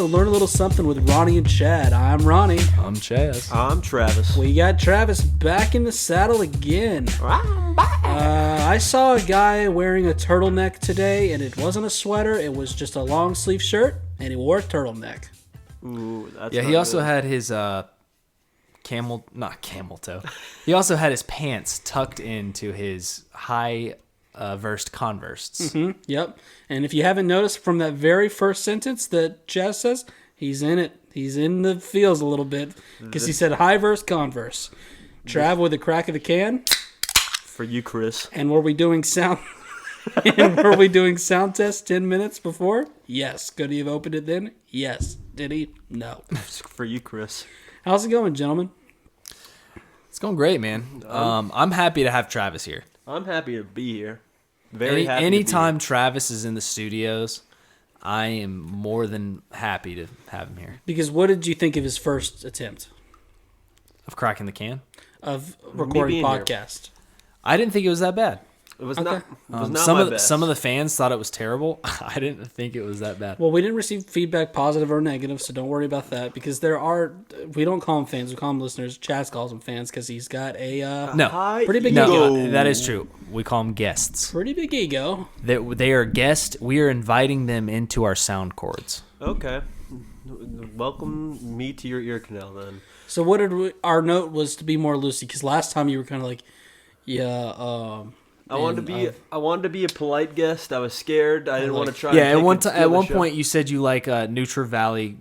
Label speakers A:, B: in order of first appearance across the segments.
A: to learn a little something with Ronnie and Chad. I'm Ronnie.
B: I'm Chaz.
C: I'm Travis.
A: We got Travis back in the saddle again.
C: I'm back.
A: I saw a guy wearing a turtleneck today, and it wasn't a sweater. It was just a long sleeve shirt, and he wore a turtleneck.
C: Ooh, that's
B: Yeah, he also had his not camel toe. He also had his pants tucked into his high versed Converse.
A: Mm-hmm, yep. And if you haven't noticed from that very first sentence that Chaz says, he's in it. He's in the feels a little bit because he said high versed Converse. Trav with a crack of the can.
C: For you, Chris.
A: And were we doing sound? And were we doing sound test 10 minutes before? Yes. Could he have opened it then? Yes. Did he? No.
C: For you, Chris.
A: How's it going, gentlemen?
B: It's going great, man. I'm happy to have Travis here.
C: I'm happy to be here. Very happy.
B: Anytime Travis is in the studios, I am more than happy to have him here.
A: Because what did you think of his first attempt
B: Of cracking the can?
A: of recording
C: being here.
A: podcast?
B: I didn't think it was that bad.
C: It was
A: Okay.
C: not. It was not
B: some
C: my
B: of
C: best.
B: some of the fans thought it was terrible. I didn't think it was that bad.
A: Well, we didn't receive feedback, positive or negative, so don't worry about that. Because we don't call them fans, we call them listeners. Chaz calls them fans because he's got a
B: No.
C: High
A: pretty big
B: No,
A: ego.
B: that is true. We call them guests.
A: pretty big ego.
B: They are guests. We are inviting them into our sound cords.
C: Okay. Welcome me to your ear canal then.
A: So what did our note was to be more loosey? Because last time you were kind of like, yeah,
C: I wanted to be a polite guest. I was scared. I didn't want to try.
B: Yeah,
C: and
B: at one point you said you like Nutra Valley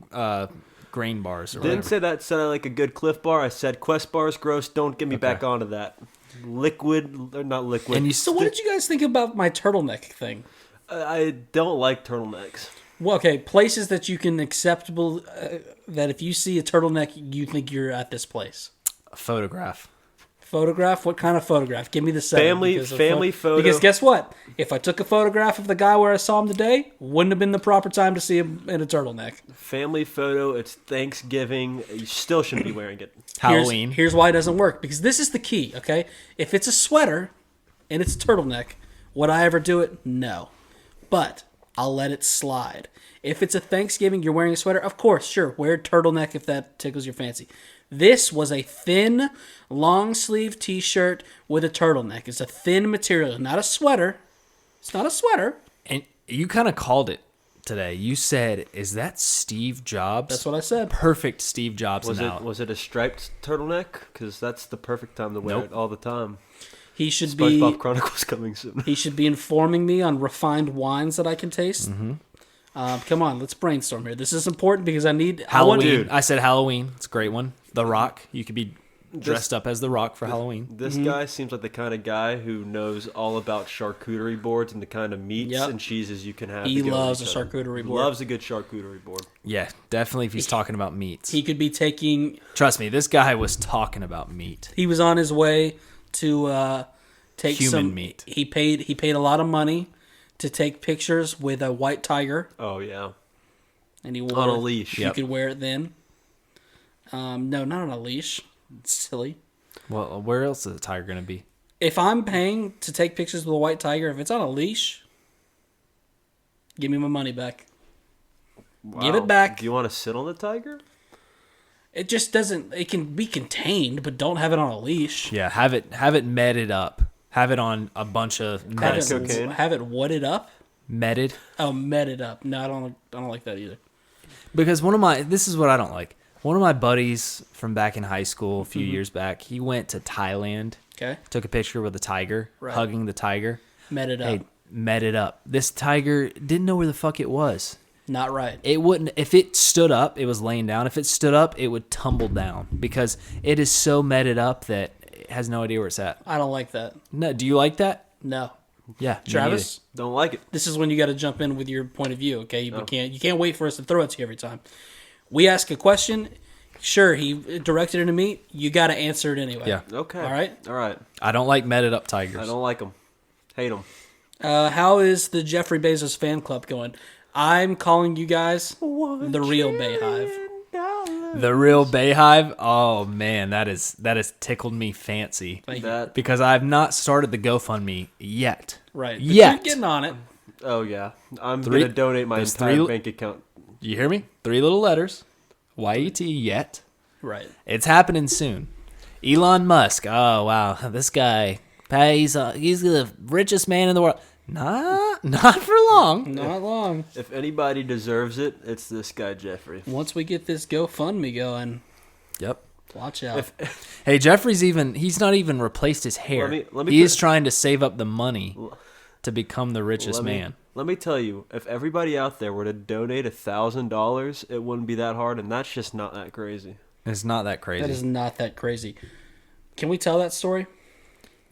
B: grain bars. Or
C: Didn't
B: whatever.
C: say that. Said I like a good Cliff Bar. I said Quest bars gross. Don't get me back onto that. Liquid or not liquid.
B: And you
A: So what did you guys think about my turtleneck thing?
C: I don't like turtlenecks.
A: Well, okay, places that you can acceptable that if you see a turtleneck, you think you're at this place.
B: a photograph.
A: Photograph? What kind of photograph? Give me the setting.
C: Family photo.
A: Because guess what? If I took a photograph of the guy where I saw him today, wouldn't have been the proper time to see him in a turtleneck.
C: Family photo. It's Thanksgiving. You still shouldn't be wearing it.
B: Halloween.
A: Here's why it doesn't work. Because this is the key, okay? If it's a sweater and it's a turtleneck, would I ever do it? No. But I'll let it slide. If it's a Thanksgiving, you're wearing a sweater, of course, sure, wear a turtleneck if that tickles your fancy. This was a thin, long-sleeve t-shirt with a turtleneck. It's a thin material, not a sweater. It's not a sweater.
B: And you kind of called it today. You said, "Is that Steve Jobs?"
A: That's what I said.
B: Perfect Steve Jobs analogy.
C: Was it a striped turtleneck? Because that's the perfect time to wear
B: Nope.
C: it all the time.
A: He should
C: SpongeBob
A: be.
C: Chronicles coming soon.
A: He should be informing me on refined wines that I can taste.
B: Mm-hmm.
A: Come on, let's brainstorm here. This is important because I need
B: Halloween. I said Halloween. It's a great one. The Rock. You could be dressed up as The Rock for Halloween.
C: This guy seems like the kind of guy who knows all about charcuterie boards and the kind of meats
A: Yep.
C: and cheeses you can have.
A: He
C: to go with
A: loves
C: each
A: a
C: other.
A: charcuterie board.
C: Loves a good charcuterie board.
B: Yeah, definitely if he's talking about meats.
A: He could be taking.
B: Trust me, this guy was talking about meat.
A: He was on his way to take
B: Human
A: some
B: meat.
A: He paid a lot of money to take pictures with a white tiger,
C: Oh yeah,
A: and he wore
C: on a
A: it.
C: leash.
A: You
B: Yep.
A: could wear it then. No, not on a leash. It's silly.
B: Well, where else is the tiger going to be?
A: If I'm paying to take pictures with a white tiger, if it's on a leash, give me my money back.
C: Wow.
A: Give it back.
C: Do you want to sit on the tiger?
A: It just doesn't. It can be contained, but don't have it on a leash.
B: Yeah, have it meted up. Have it on a bunch of medicines.
C: cocaine.
A: Have it whatted up.
B: Meted.
A: Oh, meted up. No, I don't like that either.
B: Because this is what I don't like. One of my buddies from back in high school a few years back, he went to Thailand,
A: Okay,
B: took a picture with a tiger,
A: Right.
B: hugging the tiger.
A: meted up.
B: Hey, met it up. This tiger didn't know where the fuck it was.
A: Not right.
B: It wouldn't. If it stood up, it was laying down. If it stood up, it would tumble down because it is so meted up that it has no idea where it's at.
A: I don't like that.
B: No, do you like that?
A: No,
B: Yeah, me
A: Travis.
C: Don't like it.
A: This is when you got to jump in with your point of view. Okay, you can't wait for us to throw it to you every time. We ask a question. Sure, he directed it to me. You got to answer it anyway.
B: Yeah.
C: Okay.
A: All right.
C: All right.
B: I don't like meted up tigers.
C: I don't like them. Hate them.
A: How is the Jeffrey Bezos fan club going? I'm calling you guys the real Bayhive.
B: The real Bayhive. Oh man, that is tickled me fancy
A: Thank you.
C: That.
B: because I've not started the GoFundMe yet.
A: Right. But
B: Yet.
A: you're getting on it.
C: Oh yeah. I'm
B: Three-
C: gonna donate my
B: there's
C: entire
B: three-
C: bank account.
B: You hear me? 3 little letters. YET, yet.
A: Right.
B: It's happening soon. Elon Musk. Oh, wow. This guy, he's the richest man in the world. Not for long.
A: Not long.
C: If anybody deserves it, it's this guy, Jeffrey.
A: Once we get this GoFundMe going,
B: Yep.
A: watch out.
B: Hey, he's not even replaced his hair. He is trying to save up the money to become the richest man.
C: Let me tell you, if everybody out there were to donate $1,000, it wouldn't be that hard, and that's just not that crazy.
B: It's not that crazy.
A: That is not that crazy. Can we tell that story?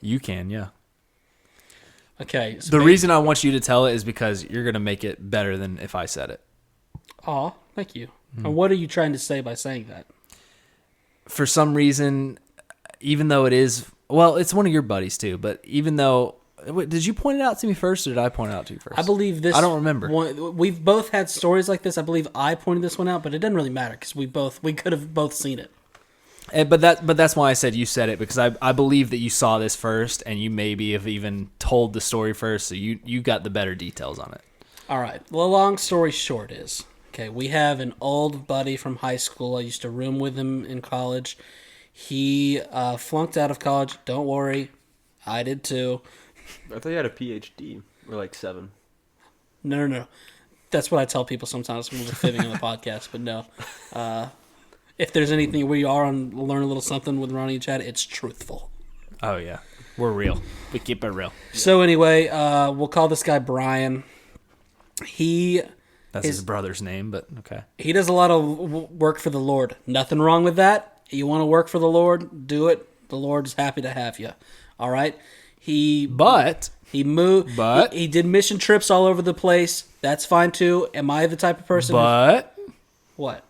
B: You can, yeah.
A: Okay. So
B: The reason I want you to tell it is because you're going to make it better than if I said it.
A: Aw, thank you. And what are you trying to say by saying that?
B: For some reason, even though it is... Well, it's one of your buddies, too, but even though... Wait, did you point it out to me first, or did I point it out to you first?
A: I believe this...
B: I don't remember.
A: We've both had stories like this. I believe I pointed this one out, but it doesn't really matter because we could have both seen it.
B: But that's why I said you said it, because I believe that you saw this first, and you maybe have even told the story first, so you got the better details on it.
A: All right. Well, long story short is, okay, we have an old buddy from high school. I used to room with him in college. He flunked out of college. Don't worry. I did too.
C: I thought you had a PhD, or like 7.
A: No. That's what I tell people sometimes when we're fibbing on the podcast, but no. If there's anything we are on Learn a Little Something with Ronnie and Chad, it's truthful.
B: Oh, yeah. We're real. We keep it real.
A: So anyway, we'll call this guy Brian.
B: That's his brother's name, but okay.
A: He does a lot of work for the Lord. Nothing wrong with that. You want to work for the Lord? Do it. The Lord's happy to have you. All right? He moved.
B: But
A: he did mission trips all over the place. That's fine too. Am I the type of person? What?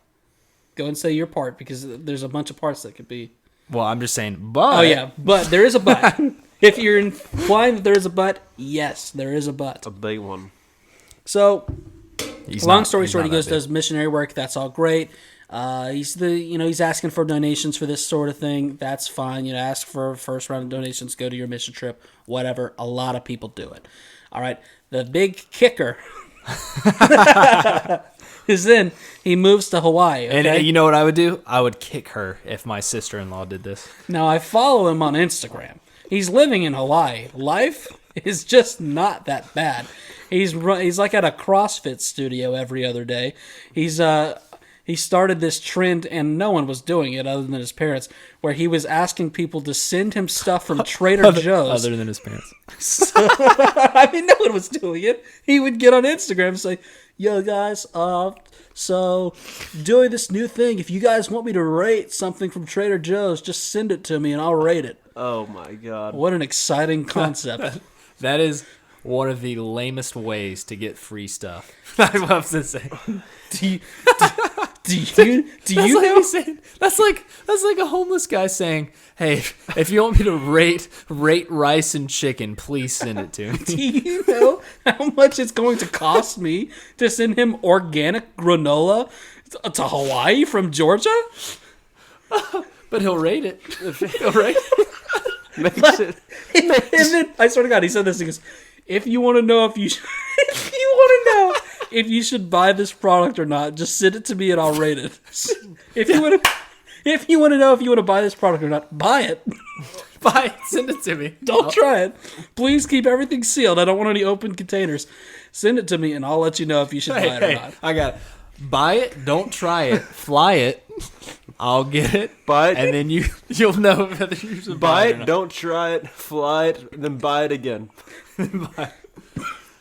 A: Go and say your part, because there's a bunch of parts that could be.
B: Well, I'm just saying, but.
A: Oh yeah, but there is a but. If you're implying that there is a but, yes, there is a but.
C: A big one.
A: So, long story short, he
B: does
A: missionary work. That's all great. He's asking for donations for this sort of thing. That's fine. Ask for a first round of donations. Go to your mission trip. Whatever. A lot of people do it. All right. The big kicker is then he moves to Hawaii. Okay?
B: And you know what I would do? I would kick her if my sister-in-law did this.
A: Now, I follow him on Instagram. He's living in Hawaii. Life is just not that bad. He's like at a CrossFit studio every other day. He started this trend, and no one was doing it other than his parents, where he was asking people to send him stuff from Trader Joe's.
B: Other than his parents.
A: I mean, no one was doing it. He would get on Instagram and say, yo, guys, so doing this new thing. If you guys want me to rate something from Trader Joe's, just send it to me, and I'll rate it.
C: Oh, my God.
A: What an exciting concept.
B: That is one of the lamest ways to get free stuff. I love to say. Do you know? That's like a homeless guy saying, "Hey, if you want me to rate rice and chicken, please send it to me."
A: Do you know how much it's going to cost me to send him organic granola to Hawaii from Georgia?
B: But he'll rate it. He'll rate it.
C: Makes it.
A: And then I swear to God, he said this. He goes, "If you want to know if you should buy this product or not, just send it to me and I'll rate it. If you want to know if you want to buy this product or not, buy it.
B: Buy it. Send it to me.
A: Don't try it. Please keep everything sealed. I don't want any open containers. Send it to me and I'll let you know if you should buy it or not.
B: I got it. Buy it. Don't try it. Fly it. I'll get it.
C: Buy it.
B: And then you'll know whether you should buy it or not.
C: Don't try it. Fly it. Then buy it again.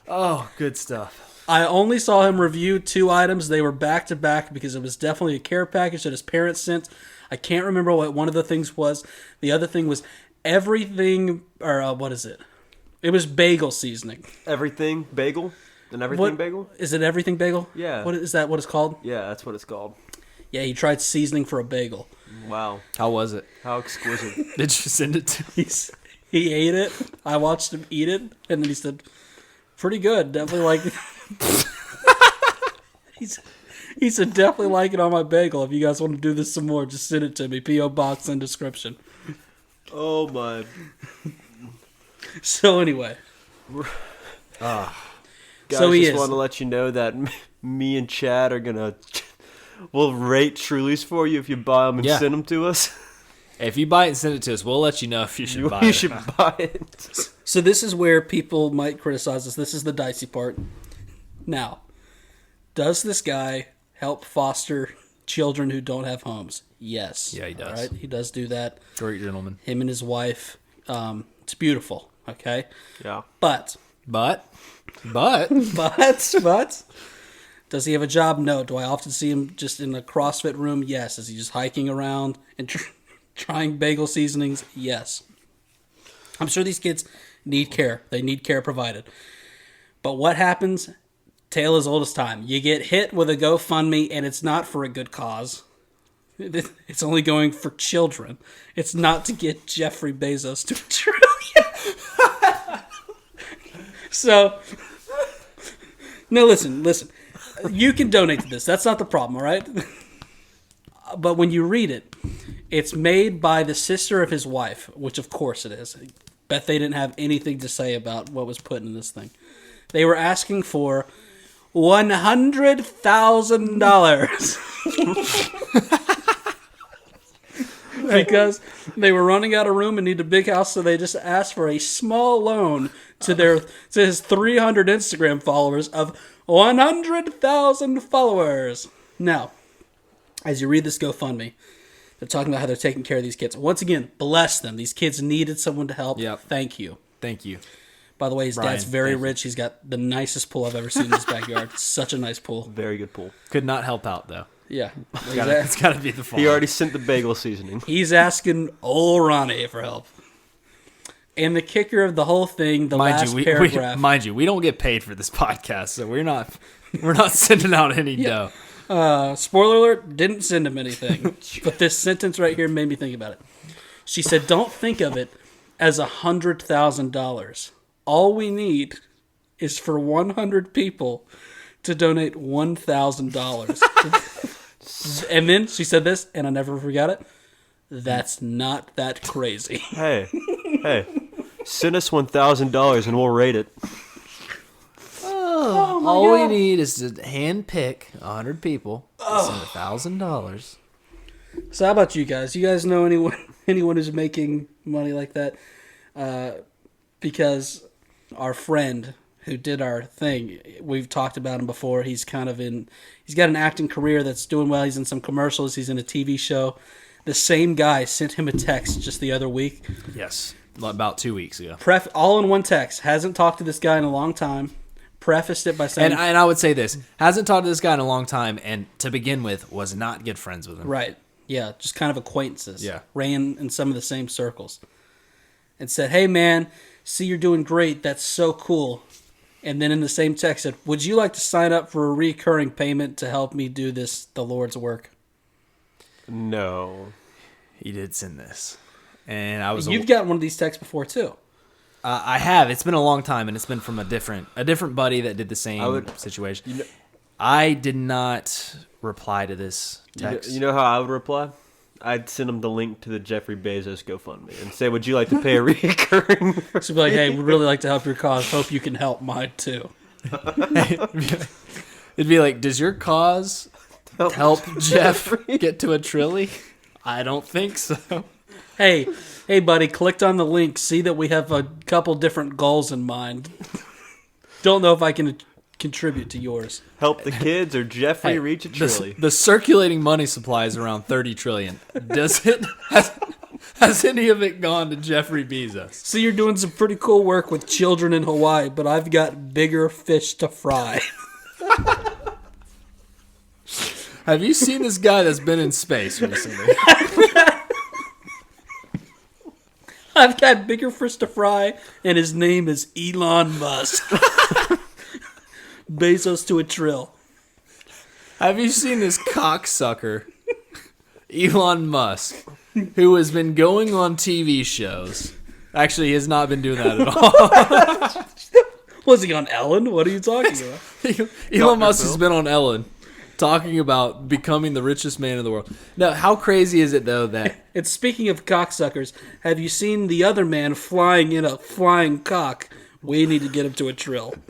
B: Oh, good stuff.
A: I only saw him review 2 items. They were back to back because it was definitely a care package that his parents sent. I can't remember what one of the things was. The other thing was everything, or what is it? It was bagel seasoning.
C: Everything bagel? An everything bagel?
A: Is it everything bagel?
C: Yeah.
A: What is that? What it's called?
C: Yeah, that's what it's called.
A: Yeah, he tried seasoning for a bagel.
C: Wow.
B: How was it?
C: How exquisite.
B: Did you send it to me?
A: He ate it. I watched him eat it, and then he said, pretty good. Definitely like it. He said, definitely like it on my bagel. If you guys want to do this some more, just send it to me. P.O. Box in description.
C: Oh, my.
A: So, anyway.
C: Guys,
A: So he
C: just
A: is.
C: want to let you know that me and Chad are gonna we'll rate Trulies for you if you buy them and
B: Yeah.
C: send them to us.
B: If you buy it and send it to us, we'll let you know if you should buy
C: You
B: it.
C: should buy it.
A: So this is where people might criticize us. This is the dicey part. Now, does this guy help foster children who don't have homes? Yes.
B: Yeah, he does.
A: All right? He does do that.
B: Great gentleman.
A: Him and his wife. It's beautiful. Okay?
C: Yeah.
A: But,
B: But,
A: does he have a job? No. Do I often see him just in a CrossFit room? Yes. Is he just hiking around and trying bagel seasonings? Yes. I'm sure these kids need care. They need care provided. But what happens? Tale as old as time. You get hit with a GoFundMe, and it's not for a good cause. It's only going for children. It's not to get Jeffrey Bezos to $1 trillion. So, no, listen. You can donate to this. That's not the problem, all right? But when you read it, it's made by the sister of his wife, which of course it is. Bet they didn't have anything to say about what was put in this thing. They were asking for $100,000 because they were running out of room and needed a big house, so they just asked for a small loan to his 300 Instagram followers of 100,000 followers. Now, as you read this GoFundMe, they're talking about how they're taking care of these kids. Once again, bless them. These kids needed someone to help.
B: Yep.
A: Thank you.
B: thank you.
A: By the way, his
B: Brian,
A: dad's very
B: thank you.
A: rich. He's got the nicest pool I've ever seen in his backyard. Such a nice pool.
C: Very good pool.
B: Could not help out, though.
A: Yeah.
B: It's got to be the fall.
C: He already sent the bagel seasoning.
A: He's asking old Ronnie for help. And the kicker of the whole thing, the last paragraph.
B: Mind you, we don't get paid for this podcast, so we're not sending out any dough.
A: Spoiler alert, didn't send him anything. But this sentence right here made me think about it. She said, don't think of it as $100,000. All we need is for 100 people to donate $1,000. And then she said this, and I never forgot it. That's not that crazy.
C: Hey, send us $1,000 and we'll rate it.
B: All we need is to hand pick 100 people, send $1,000.
A: So how about you guys? You guys know anyone who's making money like that? Because our friend who did our thing, we've talked about him before. He's got an acting career that's doing well. He's in some commercials. He's in a TV show. The same guy sent him a text just the other week.
B: Yes, about 2 weeks ago.
A: All in one text. Hasn't talked to this guy in a long time. Prefaced it by saying...
B: And I would say this. Hasn't talked to this guy in a long time, and to begin with, was not good friends with him.
A: Right. Yeah, just kind of acquaintances.
B: Yeah.
A: Ran in some of the same circles. And said, hey, man, see you're doing great. That's so cool. And then in the same text said, would you like to sign up for a recurring payment to help me do the Lord's work?
C: No.
B: He did send this. And I was...
A: You've got one of these texts before, too.
B: I have. It's been a long time, and it's been from a different buddy that did the same situation. I did not reply to this text.
C: You know how I would reply? I'd send him the link to the Jeffrey Bezos GoFundMe and say, would you like to pay a recurring?
A: So be like, hey, we'd really like to help your cause. Hope you can help mine, too.
B: It'd be like, does your cause help Jeff get to $1 trillion? I don't think so.
A: Hey, buddy, clicked on the link. See that we have a couple different goals in mind. Don't know if I can contribute to yours.
C: Help the kids or Jeffrey reach $1 trillion.
B: The circulating money supply is around 30 trillion. Does it? Has any of it gone to Jeffrey Bezos?
A: See, you're doing some pretty cool work with children in Hawaii, but I've got bigger fish to fry.
B: Have you seen this guy that's been in space recently?
A: I've got bigger fish to fry, and his name is Elon Musk. Bezos to $1 trillion.
B: Have you seen this cocksucker, Elon Musk, who has been going on TV shows? Actually, he has not been doing that at all.
A: Was he on Ellen? What are you talking about?
B: Elon Musk has been on Ellen talking about becoming the richest man in the world. Now, how crazy is it, though, that...
A: And speaking of cocksuckers, have you seen the other man flying in a flying cock? We need to get him to $1 trillion.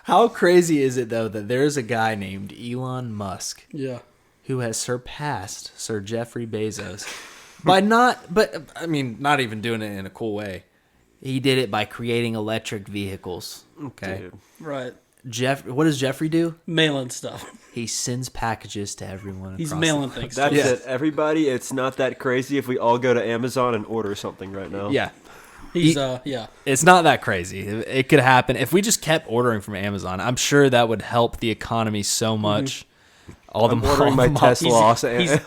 B: How crazy is it though that there's a guy named Elon Musk
A: Yeah.
B: who has surpassed Sir Jeffrey Bezos by not even doing it in a cool way. He did it by creating electric vehicles. Okay.
C: Dude.
A: Right.
B: What does Jeffrey do?
A: Mailing stuff.
B: He sends packages to everyone.
A: He's
B: across
A: mailing things.
C: That's
B: Yeah.
C: it. Everybody, it's not that crazy if we all go to Amazon and order something right now.
B: Yeah.
A: He's yeah.
B: It's not that crazy. It could happen. If we just kept ordering from Amazon, I'm sure that would help the economy so much. All
C: I'm ordering my Tesla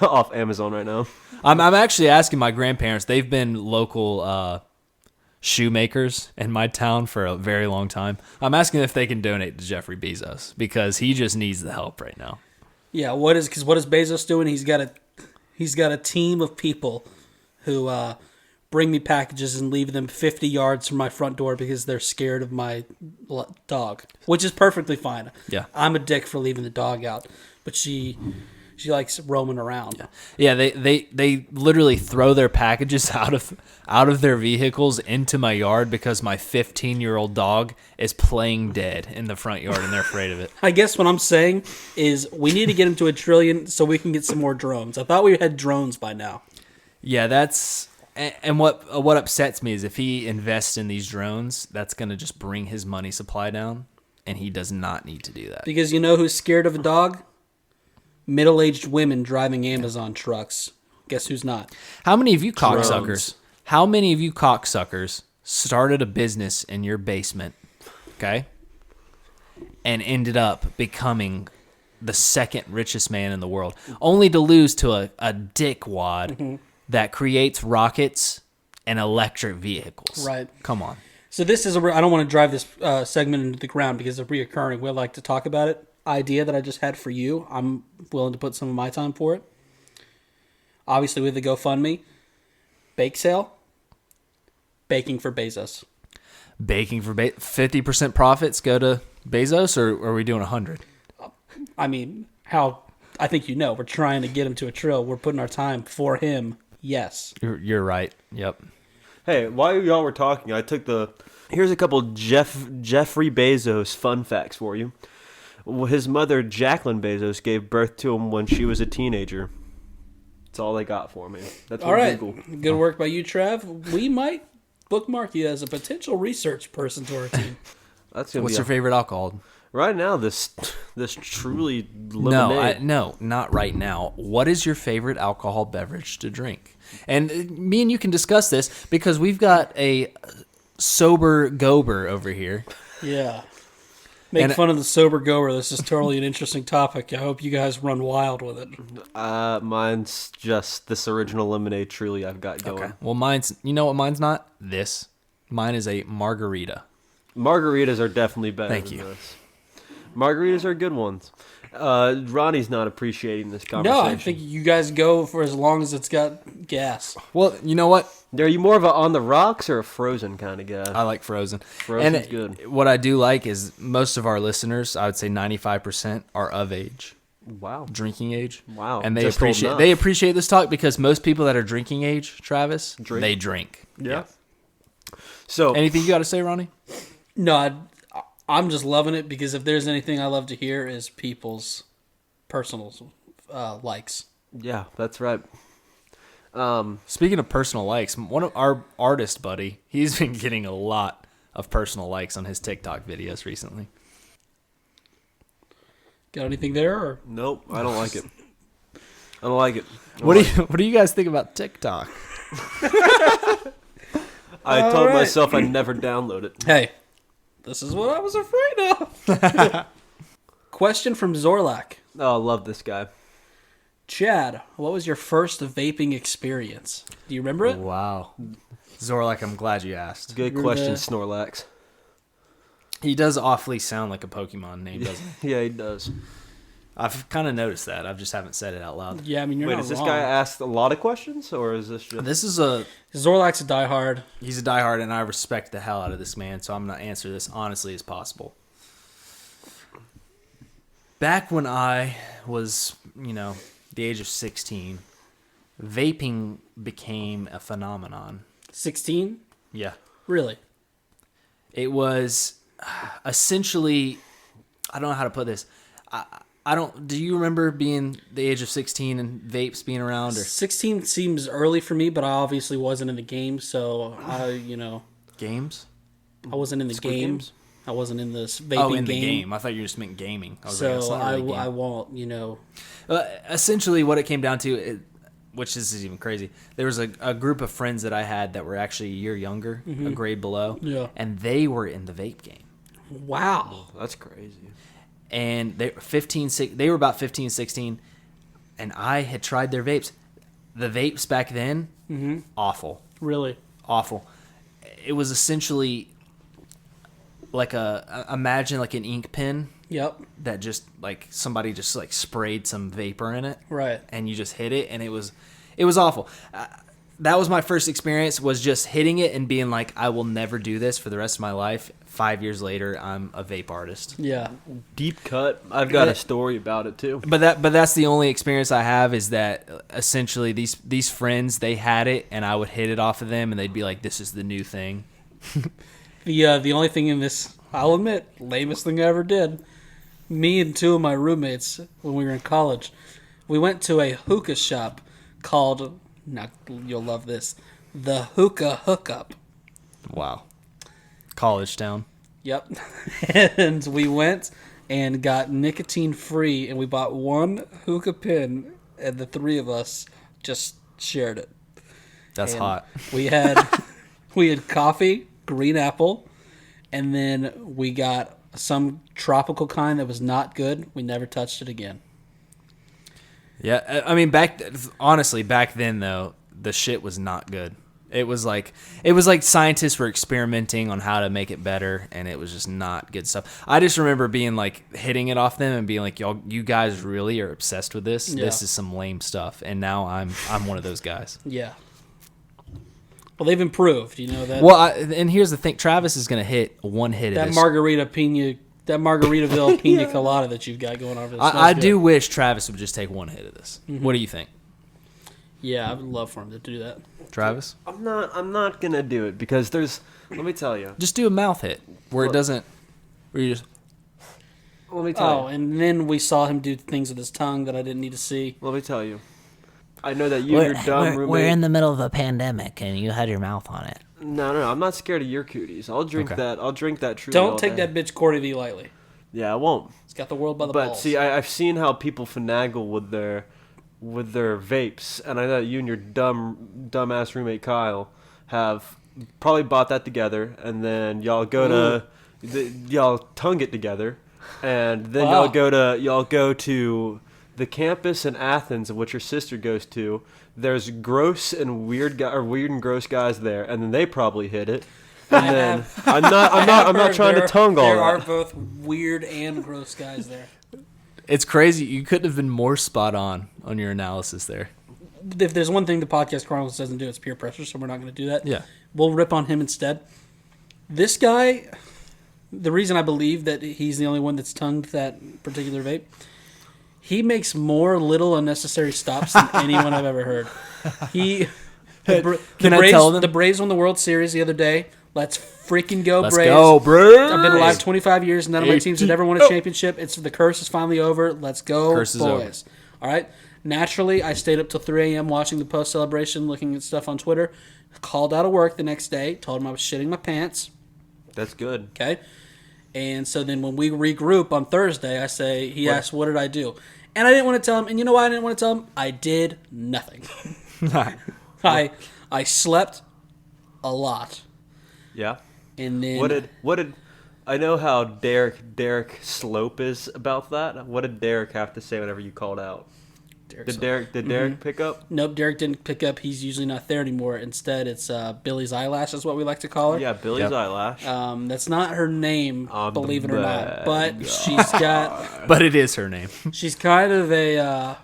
C: off Amazon right now.
B: I'm actually asking my grandparents. They've been local shoemakers in my town for a very long time. I'm asking if they can donate to Jeffrey Bezos because he just needs the help right now.
A: Yeah, what is Bezos doing? He's got a team of people who bring me packages and leave them 50 yards from my front door because they're scared of my dog, which is perfectly fine.
B: Yeah.
A: I'm a dick for leaving the dog out, but she likes roaming around.
B: Yeah, they literally throw their packages out of their vehicles into my yard because my 15-year-old dog is playing dead in the front yard and they're afraid of it.
A: I guess what I'm saying is we need to get him to 1 trillion so we can get some more drones. I thought we had drones by now.
B: Yeah, that's and what upsets me is if he invests in these drones, that's going to just bring his money supply down, and he does not need to do that.
A: Because you know who's scared of a dog? Middle-aged women driving Amazon trucks. Guess who's not?
B: How many of you
C: Drones.
B: cocksuckers started a business in your basement, okay, and ended up becoming the second richest man in the world, only to lose to a dickwad that creates rockets and electric vehicles?
A: Right.
B: Come on.
A: So this is I don't want to drive this segment into the ground because it's reoccurring. We'd like to talk about it. Idea that I just had for you. I'm willing to put some of my time for it. Obviously, with the GoFundMe, bake sale, baking for Bezos.
B: Baking for 50% profits go to Bezos, or are we doing 100?
A: I mean, I think we're trying to get him to 1 trillion. We're putting our time for him. Yes.
B: You're right. Yep.
C: Hey, while y'all were talking, here's a couple Jeffrey Bezos fun facts for you. His mother, Jacqueline Bezos, gave birth to him when she was a teenager. That's all they got for me. That's
A: All right.
C: Google.
A: Good work by you, Trav. We might bookmark you as a potential research person to our team.
C: That's gonna
B: What's
C: be
B: your favorite alcohol?
C: right now. This truly lemonade.
B: No, not right now. What is your favorite alcohol beverage to drink? And me and you can discuss this because we've got a sober gober over here.
A: Yeah. Make fun of the sober goer. This is totally an interesting topic. I hope you guys run wild with it.
C: Mine's just this original lemonade truly I've got going.
B: Okay. Well, you know what mine's not? This. Mine is a margarita.
C: Margaritas are definitely better
B: Thank
C: than
B: you.
C: this. Margaritas are good ones. Ronnie's not appreciating this
A: No,
C: conversation.
A: I think you guys go for as long as it's got gas.
B: Well, you know what?
C: Are you more of a on the rocks or a frozen kind of guy?
B: I like frozen.
C: Frozen's good.
B: What I do like is most of our listeners, I would say 95%, are of age,
C: Wow.
B: drinking age.
C: Wow.
B: And
C: Just holding up.
B: they appreciate this talk because most people that are drinking age, Travis,
C: Drink.
B: they drink.
C: Yeah. So
B: Anything you got to say, Ronnie?
A: No, I'm just loving it because if there's anything I love to hear is people's personal likes.
C: yeah, that's right.
B: Speaking of personal likes, one of our artist buddy, he's been getting a lot of personal likes on his TikTok videos recently.
A: Got anything there? Or?
C: Nope, I don't like it. I don't like it.
B: What do you guys think about TikTok?
C: I told
A: right.
C: myself I'd never download it.
A: Hey, this is what I was afraid of. Question from Zorlak.
C: Oh, I love this guy.
A: Chad, what was your first vaping experience? Do you remember it?
B: Wow. Zorlak, I'm glad you asked.
C: Good
A: You're
C: question,
A: the-
C: Snorlax.
B: He does awfully sound like a Pokemon name, doesn't he?
C: Yeah, he does.
B: I've kind of noticed that. I just haven't said it out loud.
A: Yeah, I mean, you're
C: Wait,
A: not
C: has this
A: wrong.
C: guy asked a lot of questions, or is this just...
B: This is
A: Zorlak's a diehard.
B: he's a diehard, and I respect the hell out of this man, so I'm going to answer this honestly as possible. Back when I was, the age of 16, vaping became a phenomenon.
A: 16?
B: Yeah.
A: Really?
B: It was essentially I don't know how to put this. I don't. Do you remember being the age of 16 and vapes being around? Or
A: 16 seems early for me, but I obviously wasn't in the game, so
B: games?
A: I wasn't in the
C: Squid
A: game.
C: Games?
A: I wasn't in this vaping
B: the game. I thought you just meant gaming. I was like,
A: So
B: that's not really a game.
A: I won't,
B: Essentially, what it came down to, which is even crazy, there was a group of friends that I had that were actually a year younger, a grade below, and they were in the vape game.
A: Wow.
C: That's crazy.
B: And they were about 15, 16, and I had tried their vapes. The vapes back then, awful.
A: Really?
B: Awful. It was essentially like imagine like an ink pen.
A: Yep.
B: That just like somebody just like sprayed some vapor in it.
A: Right.
B: And you just hit it, and it was awful. That was my first experience, was just hitting it and being like, I will never do this for the rest of my life. 5 years later, I'm a vape artist.
A: Yeah.
C: Deep cut. I've got a story about it too.
B: But that's the only experience I have, is that essentially these friends, they had it, and I would hit it off of them, and they'd be like, this is the new thing.
A: The only thing in this, I'll admit, lamest thing I ever did, me and two of my roommates when we were in college, we went to a hookah shop called, now you'll love this, the Hookah Hookup.
B: Wow. College town.
A: Yep. And we went and got nicotine free, and we bought one hookah pin, and the three of us just shared it.
B: That's
A: And
B: hot.
A: We had coffee, green apple, and then we got some tropical kind that was not good. We never touched it again.
B: Yeah, I mean, honestly, back then though, the shit was not good. It was like scientists were experimenting on how to make it better, and it was just not good stuff. I just remember being like hitting it off them and being like, "Y'all, you guys really are obsessed with this.
A: Yeah.
B: This is some lame stuff." And now I'm one of those guys.
A: Yeah. Well, they've improved, you know that.
B: Well, and here's the thing: Travis is gonna hit one hit
A: that
B: of this.
A: Margaritaville pina colada that you've got going on over this.
B: I do wish Travis would just take one hit of this.
A: Mm-hmm.
B: What do you think,
A: Yeah, I would love for him to do that.
B: Travis?
C: I'm not gonna do it because let me tell you.
B: Just do a mouth hit where it doesn't. Where you just.
C: Let me tell you.
A: And then we saw him do things with his tongue that I didn't need to see.
C: Let me tell you. I know that you and your dumb roommate.
D: We're in the middle of a pandemic, and you had your mouth on it.
C: No, I'm not scared of your cooties. I'll drink
B: Okay.
C: that. I'll drink that truly.
A: Don't
C: all
A: take
C: day.
A: that bitch Cordy V lightly.
C: Yeah, I won't.
A: It's got the world by the
C: But
A: balls.
C: see, I've seen how people finagle with their vapes, and I know that you and your dumbass roommate Kyle have probably bought that together, and then y'all go y'all tongue it together, and then
A: Wow.
C: y'all go to the campus in Athens, of which your sister goes to. There's gross and weird and gross guys there, and then they probably hit it. And then I'm not trying to tongue all
A: There
C: that.
A: are both weird and gross guys there.
B: It's crazy. You couldn't have been more spot on your analysis there.
A: If there's one thing the Podcast Chronicles doesn't do, it's peer pressure, so we're not going to do that.
B: Yeah.
A: We'll rip on him instead. This guy, the reason I believe that he's the only one that's tongued that particular vape, he makes more little unnecessary stops than anyone I've ever heard.
B: Can I tell them?
A: The Braves won the World Series the other day. Let's freaking go,
B: Let's
A: Braves.
B: go, Braves.
A: I've been alive 25 years. None of my teams have ever won a championship. The curse is finally over. Let's go,
B: Curse is
A: boys. All right. Naturally, I stayed up till 3 a.m. watching the post celebration, looking at stuff on Twitter. Called out of work the next day. Told him I was shitting my pants.
C: That's good.
A: Okay. And so then when we regroup on Thursday, he asked, what did I do? And I didn't want to tell him. And you know why I didn't want to tell him? I did nothing. I slept a lot.
C: Yeah.
A: And then
C: What did I know how Derek Slope is about that? What did Derek have to say whenever you called out? Did Derek pick up?
A: Nope, Derek didn't pick up. He's usually not there anymore. Instead, it's Billy's eyelash is what we like to call her.
C: Yeah, Billy's eyelash.
A: That's not her name,
C: I'm
A: believe it
C: the
A: or not.
C: bad
A: But she's got.
B: But it is her name.
A: She's kind of a.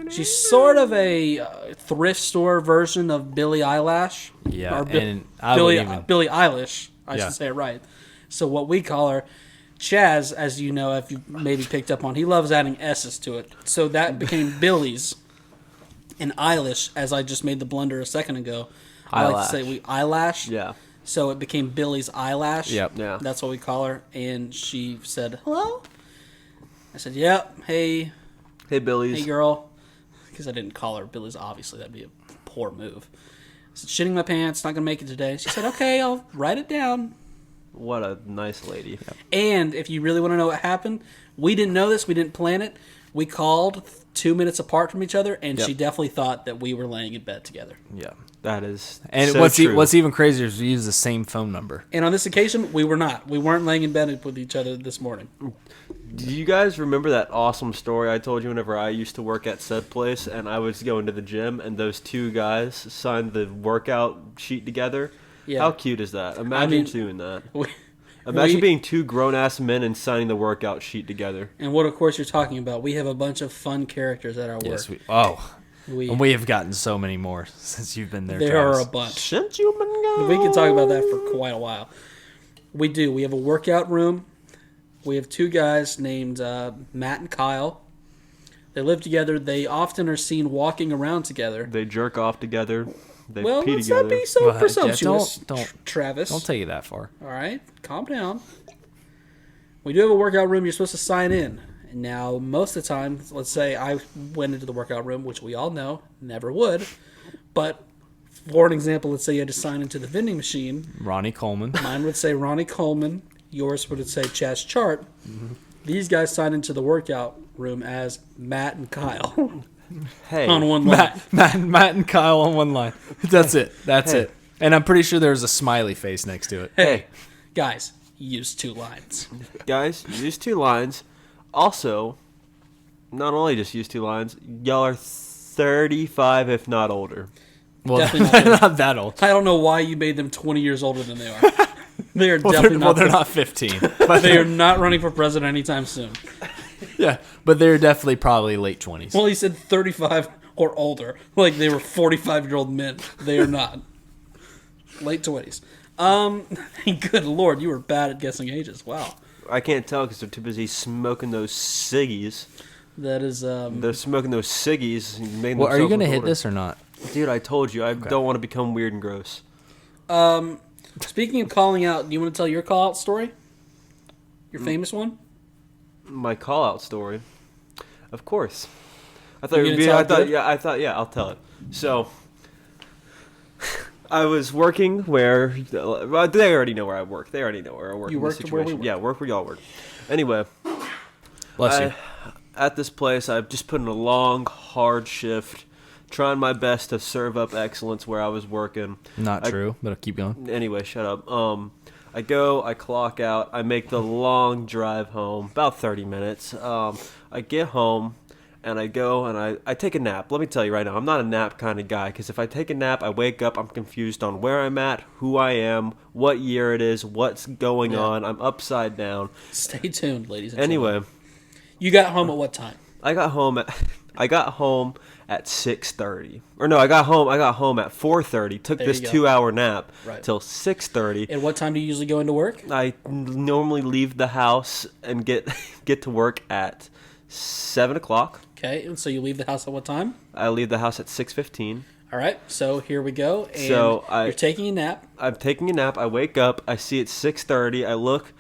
A: She's sort of a thrift store version of Billy Eyelash.
B: Yeah,
A: Or
B: and I would even...
A: Billie Eilish. I
B: Yeah.
A: should say it right. So what we call her, Chaz, as you know, if you maybe picked up on, he loves adding S's to it. So that became Billy's. And Eilish, as I just made the blunder a second ago. I like to say eyelash.
C: Yeah.
A: So it became Billy's eyelash.
B: Yep.
C: Yeah.
A: That's what we call her. And she said, hello? I said, yep. Hey,
C: Hey, Billy's.
A: hey, girl. Because I didn't call her Billy's, obviously. That'd be a poor move. I said, shitting my pants, not going to make it today. She said, okay, I'll write it down.
C: What a nice lady.
A: And if you really want to know what happened, we didn't know this. We didn't plan it. We called 2 minutes apart from each other, and
C: Yep.
A: she definitely thought that we were laying in bed together.
C: Yeah, that is.
B: And
C: so
B: what's
C: true.
B: what's even crazier is we use the same phone number.
A: And on this occasion, we were not. We weren't laying in bed with each other this morning.
C: Do you guys remember that awesome story I told you whenever I used to work at said place and I was going to the gym and those two guys signed the workout sheet together?
A: Yeah.
C: How cute is that? Imagine
A: mean,
C: doing that.
A: We,
C: Imagine
A: we-
C: being two grown-ass men and signing the workout sheet together.
A: And what, of course, you're talking about. We have a bunch of fun characters at our work.
B: Yes,
A: We
B: and we have gotten so many more since you've been there.
A: there
B: Travis.
A: are a bunch.
C: Since you've been gone.
A: We can talk about that for quite a while. We do. We have a workout room. We have two guys named Matt and Kyle. They live together. They often are seen walking around together.
C: They jerk off together. They
A: Well,
C: pee
A: let's
C: together.
A: not be so
B: Well, yeah,
A: presumptuous,
B: don't-
A: Travis.
B: Don't take it that far.
A: All right, calm down. We do have a workout room. You're supposed to sign in. And now, most of the time, let's say I went into the workout room, which we all know, never would. But for an example, let's say you had to sign into the vending machine.
B: Ronnie Coleman.
A: Mine would say Ronnie Coleman. Yours would say Chas Chart. These guys sign into the workout room as Matt and Kyle
C: Hey,
A: on one line.
B: Matt and Kyle on one line. That's it. That's
C: Hey.
B: it. And I'm pretty sure there's a smiley face next to it.
A: Hey, guys, use two lines.
C: guys, use two lines. Also, not only just use two lines, y'all are 35 if not older.
B: Well,
A: Definitely
B: they're
A: not.
B: not that old.
A: I don't know why you made them 20 years older than they are. They are
B: Well,
A: definitely
B: they're
A: not.
B: not 15. But
A: They are not running for president anytime soon.
B: yeah, but they're definitely probably late 20s.
A: Well, he said 35 or older, like they were 45-year-old men. They are not. Late 20s. Good lord, you were bad at guessing ages. Wow.
C: I can't tell because they're too busy smoking those ciggies.
A: That is
C: They're smoking those ciggies. And making
B: Well, are you
C: themselves
B: going to
C: look
B: hit
C: older.
B: this or not?
C: Dude, I told you. I don't want to become weird and gross.
A: Speaking of calling out, do you want to tell your call out story? Your famous one?
C: My call out story. Of course. I thought
A: You
C: it would
A: gonna
C: be.
A: tell
C: I
A: it
C: thought.
A: good?
C: Yeah. I thought. Yeah. I'll tell it. So. I was working where. Well, they already know where I work. They already know where I work.
A: You
C: in this
A: worked where we
C: situation.
A: work.
C: Yeah, work where y'all work. Anyway,
B: Bless you.
C: at this place, I've just put in a long, hard shift, trying my best to serve up excellence where I was working.
B: Not
C: I-
B: true, but I'll keep going.
C: Anyway, shut up. I go, I clock out, I make the long drive home, about 30 minutes. I get home, and I go and I take a nap. Let me tell you right now, I'm not a nap kind of guy, because if I take a nap, I wake up, I'm confused on where I'm at, who I am, what year it is, what's going on. I'm upside down.
A: Stay tuned, ladies and gentlemen.
C: Anyway,
A: You got home at what time?
C: I got home at 6:30. Or no, I got home at 4:30. Took
A: There
C: this
A: you go.
C: 2-hour nap
A: Right.
C: till 6:30.
A: And what time do you usually go into work?
C: I normally leave the house and get to work at 7 o'clock.
A: Okay, and so you leave the house at what time?
C: I leave the house at 6:15.
A: All right, so here we go. And
C: So
A: you're taking a nap.
C: I'm taking a nap. I wake up. I see it's 6:30. I look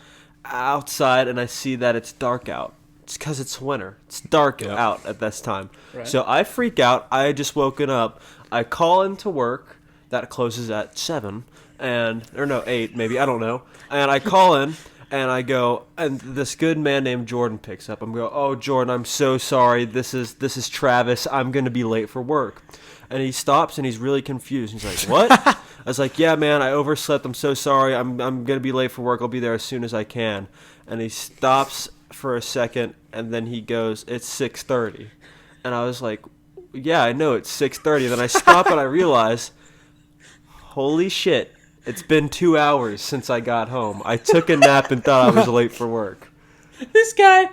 C: outside and I see that it's dark out. It's because it's winter. It's dark out at this time.
A: Right.
C: So I freak out. I had just woken up. I call into work. That closes at 7. Or no, 8 maybe. I don't know. And I call in. And I go, and this good man named Jordan picks up. I'm going, oh, Jordan, I'm so sorry. This is Travis. I'm going to be late for work. And he stops, and he's really confused. He's like, what? I was like, yeah, man, I overslept. I'm so sorry. I'm going to be late for work. I'll be there as soon as I can. And he stops for a second, and then he goes, it's 6:30. And I was like, yeah, I know, it's 6:30. Then I stop, and I realize, holy shit. It's been 2 hours since I got home. I took a nap and thought I was late for work.
A: This guy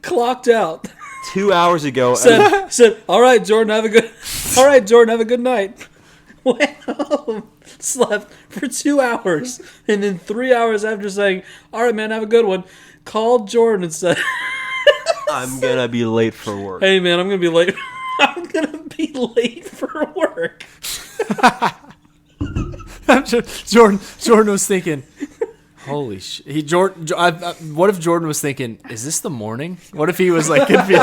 A: clocked out.
C: 2 hours ago. and
A: Said, all right, Jordan, have a good night. Went home, slept for 2 hours, and then 3 hours after saying, all right, man, have a good one, called Jordan and said,
C: I'm going to be late for work.
A: hey, man, I'm going to be late. I'm going to be late for work.
B: I'm Jordan was thinking, holy shit. What if Jordan was thinking, is this the morning? What if he was like confused?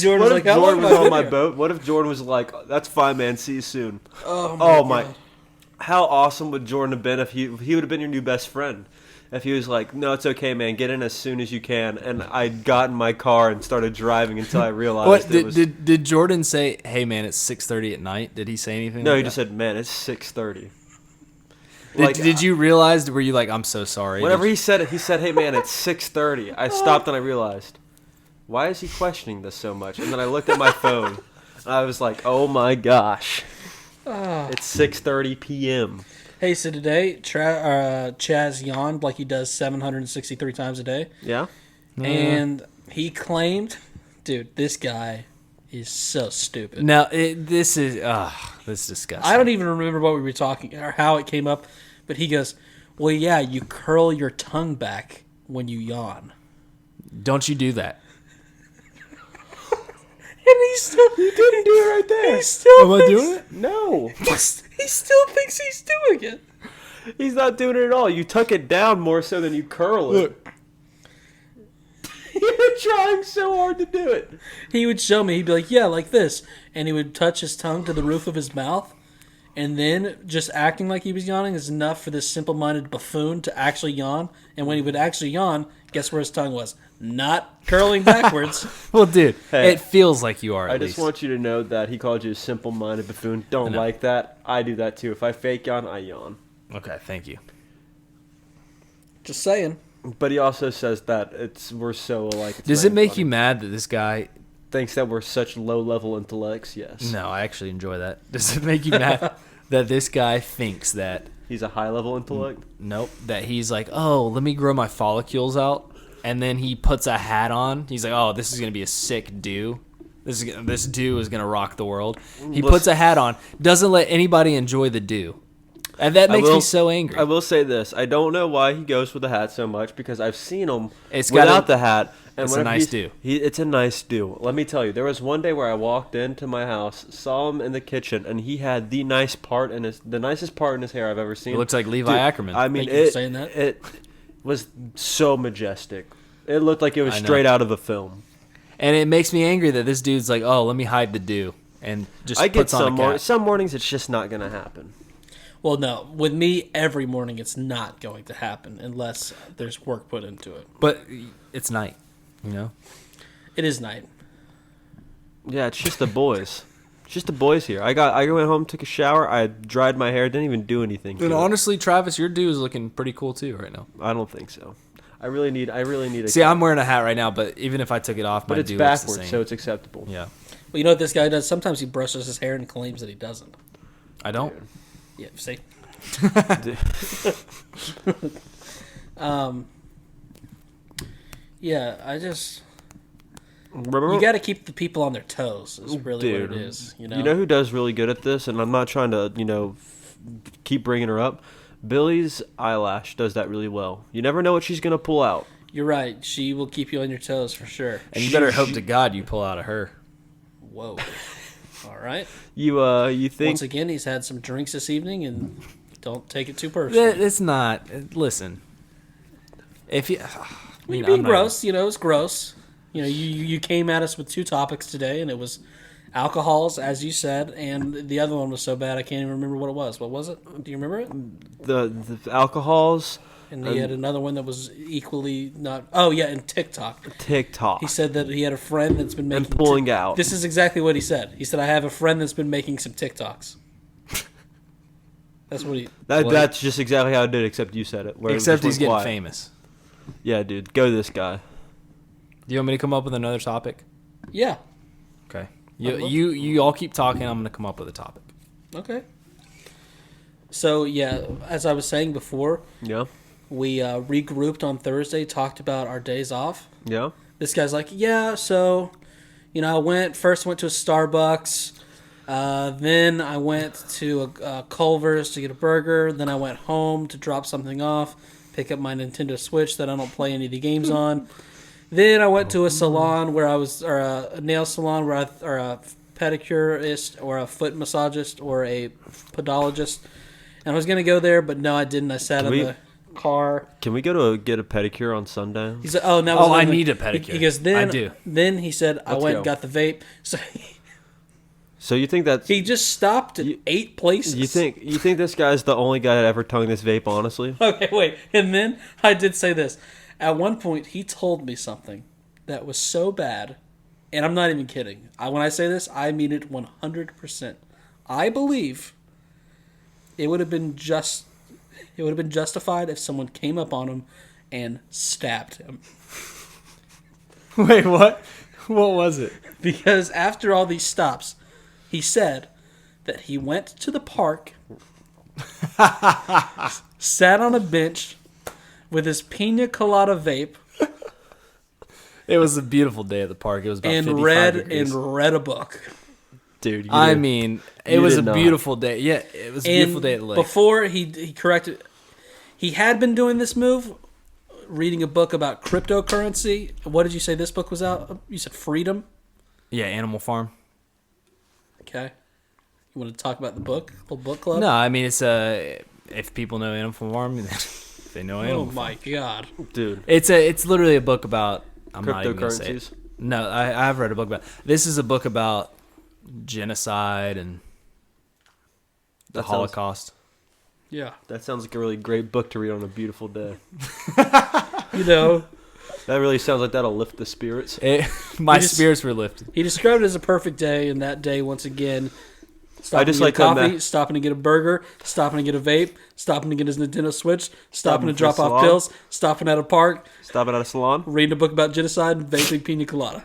A: Jordan
C: What
A: was
C: if
A: like,
C: Jordan was on my boat? What if Jordan was like, "That's fine, man. See you soon."
A: Oh my God.
C: How awesome would Jordan have been if he would have been your new best friend? If he was like, "No, it's okay, man. Get in as soon as you can," and I got in my car and started driving until I realized
B: Did Jordan say, "Hey, man, it's 6:30 at night"? Did he say anything?
C: No,
B: like
C: he
B: that?
C: just said, "Man, it's 6:30."
B: Did you realize? Were you like, "I'm so sorry"?
C: Whenever he said it, he said, "Hey, man, it's 6:30." I stopped and I realized, why is he questioning this so much? And then I looked at my phone. And I was like, "Oh my gosh, it's 6:30 p.m."
A: Hey, so today Chaz yawned like he does 763 times a day.
C: Yeah.
A: And he claimed, dude, this guy is so stupid.
B: Now this is disgusting.
A: I don't even remember what we were talking or how it came up, but he goes, "Well, yeah, you curl your tongue back when you yawn."
B: Don't you do that?
A: And he didn't do it right there. He still
B: Am I doing it?
C: No.
A: He still thinks he's doing it.
C: He's not doing it at all. You tuck it down more so than you curl it.
B: Look.
C: You're trying so hard to do it.
A: He would show me. He'd be like, "Yeah, like this," and he would touch his tongue to the roof of his mouth, and then just acting like he was yawning is enough for this simple-minded buffoon to actually yawn. And when he would actually yawn, guess where his tongue was? Not curling backwards.
B: Well, dude,
C: Hey,
B: it feels like you are.
C: I
B: At
C: just
B: least.
C: want you to know that he called you a simple-minded buffoon. Don't
B: I know.
C: like that. I do that too. If I fake yawn, I yawn.
B: Okay, thank you.
A: Just saying.
C: But he also says that we're so alike. It's
B: Does
C: not
B: it make
C: funny.
B: you mad that this guy?
C: Thinks that we're such low-level intellects? Yes.
B: No, I actually enjoy that. Does it make you mad that this guy thinks that?
C: He's a high-level intellect?
B: Nope. That he's like, oh, let me grow my follicles out, and then he puts a hat on. He's like, oh, this is gonna be a sick do. This do is gonna rock the world. He puts a hat on, doesn't let anybody enjoy the do, and that makes me so angry.
C: I will say this. I don't know why he goes with the hat so much because I've seen him
B: It's got
C: without
B: a-
C: the hat. And
B: it's a
C: whenever
B: nice do.
C: It's a nice do. Let me tell you, there was one day where I walked into my house, saw him in the kitchen, and he had the nicest part in his hair I've ever seen.
B: It looks like Levi
C: Dude,
B: Ackerman.
C: I mean,
A: Thank you for saying that.
C: it was so majestic. It looked like it was
B: I know.
C: straight out of a film.
B: And it makes me angry that this dude's like, oh, let me hide the do, and just
C: I get
B: puts on a cap.
C: some mornings it's just not gonna happen.
A: Well, no. With me, every morning it's not going to happen unless there's work put into it.
B: But it's night, you know.
A: It is night.
C: Yeah, it's just the boys. It's just the boys here. I went home, took a shower, I dried my hair, didn't even do anything. to
B: And
C: it.
B: honestly, Travis, your do is looking pretty cool too right now.
C: I don't think so. I really need a
B: See, I'm wearing a hat right now, but even if I took it off,
C: but
B: my
C: it's
B: do looks the
C: backwards,
B: same.
C: so it's acceptable.
B: Yeah,
A: Well, you know what this guy does? Sometimes he brushes his hair and claims that he doesn't.
B: I don't.
A: Yeah, see? Yeah, I just...
C: Remember,
A: You got to keep the people on their toes is really
C: dude,
A: what it is, you know?
C: You know who does really good at this, and I'm not trying to, keep bringing her up. Billy's eyelash does that really well. You never know what she's gonna pull out.
A: You're right. She will keep you on your toes for sure.
B: And you better hope to God you pull out of her.
A: Whoa. All right.
C: You think
A: Once again, he's had some drinks this evening, and don't take it too personally.
B: It's not. Listen, if you,
A: You're being gross. You know, it's gross. You know, you came at us with two topics today, and it was alcohols, as you said, and the other one was so bad I can't even remember what it was. What was it? Do you remember it?
C: the alcohols
A: And he had another one that was equally not. Oh yeah, and TikTok.
C: TikTok
A: He said that he had a friend that's been making
C: and pulling out.
A: This is exactly what he said. He said, "I have a friend that's been making some TikToks." That's what he.
C: That's just exactly how I did, except you said it. Where it
B: except
C: just
B: he's
C: went
B: getting
C: quiet.
B: famous.
C: Yeah, dude, go this guy.
B: Do you want me to come up with another topic?
A: Yeah.
B: Okay. You all keep talking. I'm gonna come up with a topic.
A: Okay. So yeah, as I was saying before,
C: Yeah,
A: we regrouped on Thursday, talked about our days off.
C: yeah.
A: This guy's like, yeah, so, I went to a Starbucks, then I went to a Culver's to get a burger, then I went home to drop something off, pick up my Nintendo Switch that I don't play any of the games on. Then I went to a salon or a nail salon or a pedicurist or a foot massagist or a podologist. And I was gonna go there, but no, I didn't. I sat in the car.
C: Can we go to get a pedicure on Sunday?
A: He said, "Oh, now
B: I need a pedicure."
A: He goes, "Then
B: I do."
A: Then he said, "I
C: Let's
A: went
C: go.
A: and got the vape." So
C: So you think that
A: he just stopped at 8 places.
C: you think this guy's the only guy that ever tongued this vape? Honestly,
A: Okay, wait. And then I did say this. At one point, he told me something that was so bad, and I'm not even kidding. When I say this, I mean it 100%. I believe it would have been justified if someone came up on him and stabbed him.
B: Wait, what? What was it?
A: Because after all these stops, he said that he went to the park, sat on a bench with his pina colada vape,
B: It was a beautiful day at the park. It was about 55 degrees.
A: read a book.
C: dude.
B: I mean, it
C: you
B: was a
C: did not.
B: beautiful day. Yeah, it was a beautiful day at the lake.
A: Before he corrected, he had been doing this move, reading a book about cryptocurrency. What did you say this book was out? You said Freedom?
B: Yeah, Animal Farm.
A: Okay. You want to talk about the book? Little book club?
B: No, I mean, it's if people know Animal Farm, they know Animal
A: Oh
B: Farm.
A: my god.
C: dude.
B: It's literally a book about, I'm not even going to say
C: Cryptocurrencies.
B: it. No, I have read a book about, this is a book about genocide and the
C: That sounds-
B: Holocaust.
A: Yeah.
C: That sounds like a really great book to read on a beautiful day.
A: You know,
C: That really sounds like that'll lift the spirits.
B: My
A: You just-
B: spirits were lifted.
A: he described it as a perfect day, and that day, once again, stopping
C: just
A: to get
C: like
A: a
C: that
A: coffee,
C: ma-
A: stopping to get a burger, stopping to get a vape, stopping to get his Nintendo Switch, stopping to
C: for
A: drop off
C: salon.
A: pills, stopping at a park,
C: Stopping at a salon.
A: reading a book about genocide, and vaping pina colada.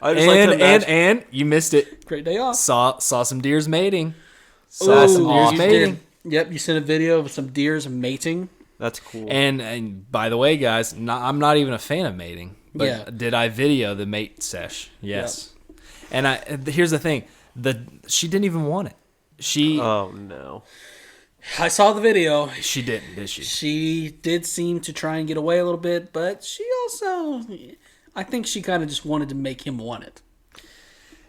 C: I just like to imagine.
B: And you missed it.
A: Great day off.
B: Saw some deers mating. Saw some
A: Ooh,
B: deers
A: you
B: mating.
A: did. Yep, you sent a video of some deers mating.
C: That's cool.
B: And by the way, guys, I'm not even a fan of mating. But
A: Yeah.
B: did I video the mate sesh? Yes. And here's the thing: she didn't even want it.
C: Oh no.
A: I saw the video.
B: She didn't, did she?
A: She did seem to try and get away a little bit, but she also, I think she kind of just wanted to make him want it.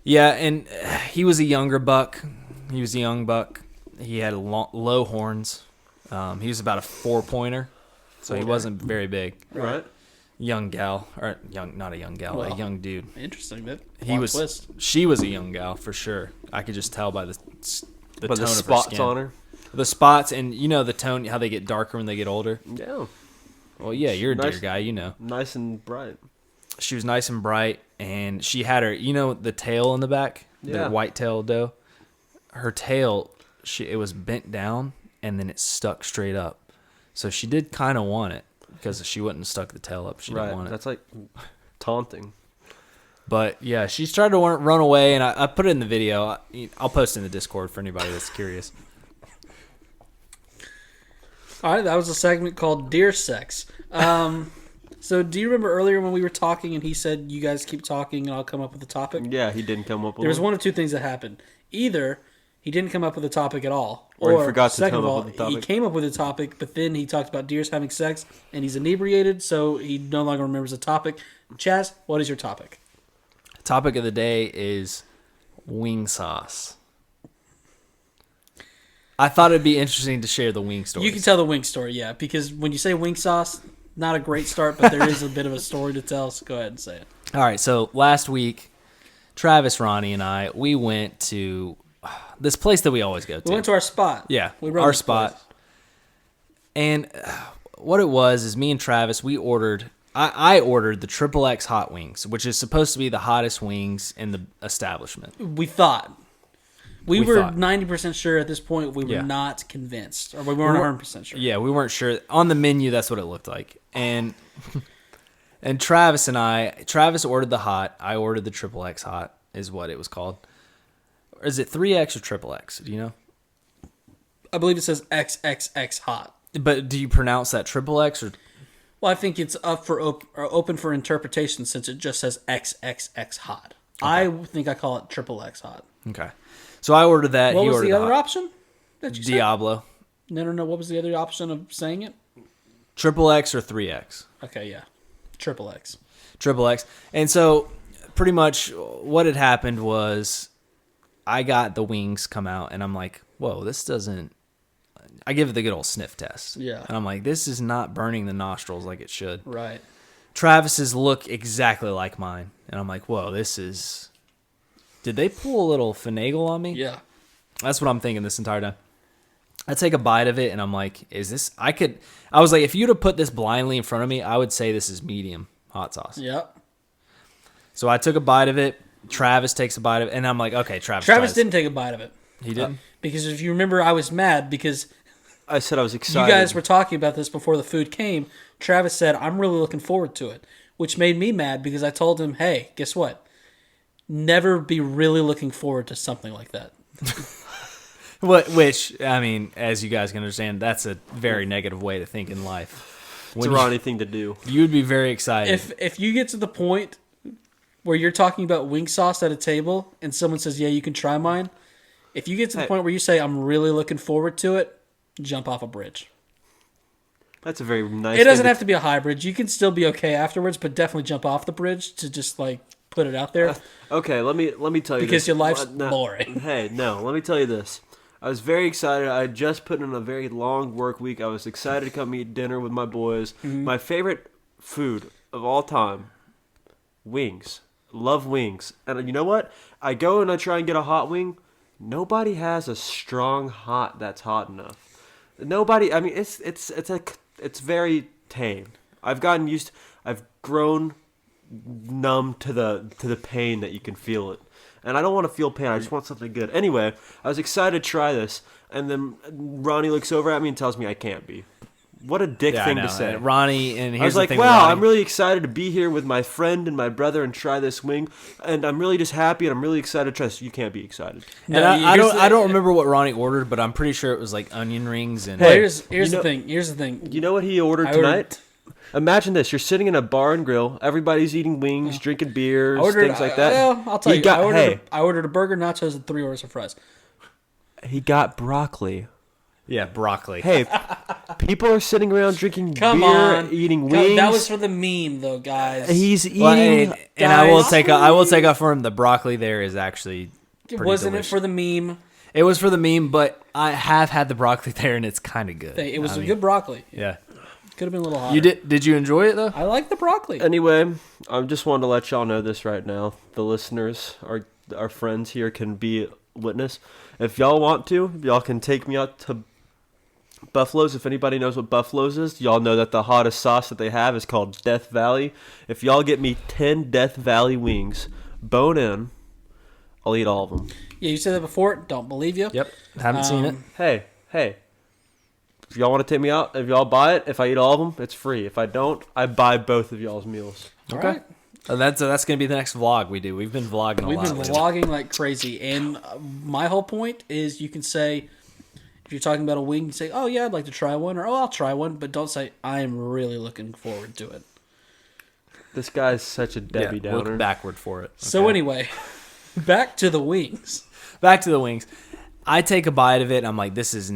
B: Yeah, and he was a younger buck. He was a young buck. He had low horns. He was about a 4-pointer, so he wasn't very big.
C: Right.
B: Young gal, or not a young gal,
A: Well,
B: a young dude.
A: Interesting. That
B: He was.
A: twist.
B: She was a young gal for sure. I could just tell by the
C: But
B: tone
C: the
B: of her
C: spots
B: skin.
C: on her.
B: The spots, and you know the tone, how they get darker when they get older.
C: Yeah.
B: Well, yeah, you're a
C: Nice.
B: deer guy, you know.
C: Nice and bright.
B: She was nice and bright, and she had her, you know, the tail in the back,
C: Yeah.
B: the white-tailed doe. Her tail, it was bent down, and then it stuck straight up. So she did kind of want it, because she wouldn't have stuck the tail up. She didn't want it.
C: That's like taunting.
B: But yeah, she's tried to run away, and I put it in the video. I'll post it in the Discord for anybody that's curious.
A: All right, that was a segment called Deer Sex. So do you remember earlier when we were talking and he said, you guys keep talking and I'll come up with a topic?
C: Yeah, he didn't come up with
A: There was
C: one.
A: one of two things that happened. Either he didn't come up with a topic at all,
C: Or he forgot to
A: second
C: come
A: of
C: up
A: all,
C: with a topic.
A: he came up with a topic, but then he talked about deers having sex and he's inebriated, so he no longer remembers the topic. Chaz, what is your topic?
B: Topic of the day is wing sauce. I thought it'd be interesting to share the wing story.
A: You can tell the wing story, yeah, because when you say wing sauce, not a great start, but there is a bit of a story to tell, so go ahead and say it.
B: All right, so last week, Travis, Ronnie, and I, we went to this place that we always go to.
A: We went to our spot.
B: Yeah,
A: we run
B: our
A: this
B: spot.
A: place.
B: And what it was is me and Travis, we ordered, I ordered the XXX hot wings, which is supposed to be the hottest wings in the establishment.
A: We thought. We
B: We
A: were
B: thought.
A: 90% sure at this point. We were
B: Yeah.
A: not convinced. Or we weren't 100% sure.
B: Yeah, we weren't sure. On the menu, that's what it looked like. And Travis ordered the hot. I ordered the XXX hot, is what it was called. Or is it 3X or XXX? Do you know?
A: I believe it says XXX hot.
B: But do you pronounce that XXX or?
A: Well, I think it's up for open for interpretation since it just says XXX hot. I think I call it XXX hot.
B: Okay. So I ordered that.
A: What
B: he
A: was
B: ordered
A: the other
B: hot.
A: option that you said?
B: Diablo.
A: No. What was the other option of saying it?
B: XXX or 3X?
A: Okay, yeah. XXX.
B: XXX. And so pretty much what had happened was I got the wings come out and I'm like, whoa, this doesn't, I give it the good old sniff test.
A: Yeah.
B: And I'm like, this is not burning the nostrils like it should.
A: Right.
B: Travis's look exactly like mine. And I'm like, whoa, this is... Did they pull a little finagle on me?
A: Yeah.
B: That's what I'm thinking this entire time. I take a bite of it, and I'm like, is this... I was like, if you'd have put this blindly in front of me, I would say this is medium hot sauce.
A: Yep.
B: So I took a bite of it. Travis takes a bite of it, and I'm like, okay, Travis
A: didn't take a bite of it.
B: He didn't?
A: Because if you remember, I was mad because
C: I said I was excited.
A: you guys were talking about this before the food came. Travis said, I'm really looking forward to it, which made me mad because I told him, hey, guess what? Never be really looking forward to something like that.
B: Which, I mean, as you guys can understand, that's a very negative way to think in life.
C: It's a Ronnie thing to do.
B: You would be very excited.
A: If you get to the point where you're talking about wing sauce at a table and someone says, yeah, you can try mine, if you get to the point where you say, I'm really looking forward to it, jump off a bridge.
C: That's a very nice
A: It doesn't have to be a high bridge. You can still be okay afterwards, but definitely jump off the bridge to just like put it out there.
C: Okay, let me tell you
A: Because
C: this.
A: your life's
C: No,
A: boring.
C: Hey, no, let me tell you this. I was very excited. I had just put in a very long work week. I was excited to come eat dinner with my boys.
A: Mm-hmm.
C: My favorite food of all time, wings. Love wings. And you know what? I go and I try and get a hot wing. Nobody has a strong hot that's hot enough. Nobody. I mean, it's very tame. I've gotten used. I've grown numb to the pain that you can feel it. And I don't want to feel pain. I just want something good. Anyway, I was excited to try this. And then Ronnie looks over at me and tells me I can't be. What a dick thing to say.
B: Ronnie, and here's
C: I was like,
B: the thing with
C: wow,
B: Ronnie.
C: I'm really excited to be here with my friend and my brother and try this wing. And I'm really just happy and I'm really excited to try this. You can't be excited.
B: And
A: No,
B: I don't remember what Ronnie ordered, but I'm pretty sure it was like onion rings and...
A: Well,
C: Hey,
A: here's the thing. Here's the thing.
C: You know what he ordered tonight? Imagine this. You're sitting in a bar and grill. Everybody's eating wings, drinking beers, things like that.
A: Well, I'll tell you.
C: Got,
A: I ordered a burger, nachos, and 3 orders of fries.
C: he got broccoli.
B: Yeah, broccoli.
C: Hey, people are sitting around drinking
A: Come
C: beer,
A: on.
C: eating wings.
A: That was for the meme, though, guys.
C: He's eating.
B: Well, and I will
A: guys.
B: take off for him. The broccoli there is actually pretty
A: Wasn't
B: delicious.
A: it for the meme?
B: It was for the meme, but I have had the broccoli there, and it's kind of good.
A: It was
B: I mean,
A: good broccoli.
B: Yeah.
A: Could have been a little hotter.
B: You did you enjoy it though?
A: I like the broccoli.
C: Anyway, I just wanted to let y'all know this right now. The listeners, our friends here, can be witness. If y'all want to, y'all can take me out to Buffalo's. If anybody knows what Buffalo's is, y'all know that the hottest sauce that they have is called Death Valley. If y'all get me 10 Death Valley wings, bone in, I'll eat all of them.
A: Yeah, you said that before. Don't believe you.
B: Yep. Haven't seen it.
C: Hey. If y'all want to take me out, if y'all buy it, if I eat all of them, it's free. If I don't, I buy both of y'all's meals.
A: All right.
B: That's gonna be the next vlog we do. We've been vlogging a
A: We've
B: lot.
A: been
B: lately.
A: vlogging like crazy, and my whole point is you can say, if you're talking about a wing, you say, "Oh yeah, I'd like to try one," or "Oh, I'll try one," but don't say, "I am really looking forward to it."
C: This guy's such a Debbie
B: Yeah,
C: Downer.
B: look backward for it.
A: So anyway, back to the wings.
B: Back to the wings. I take a bite of it. And I'm like, this is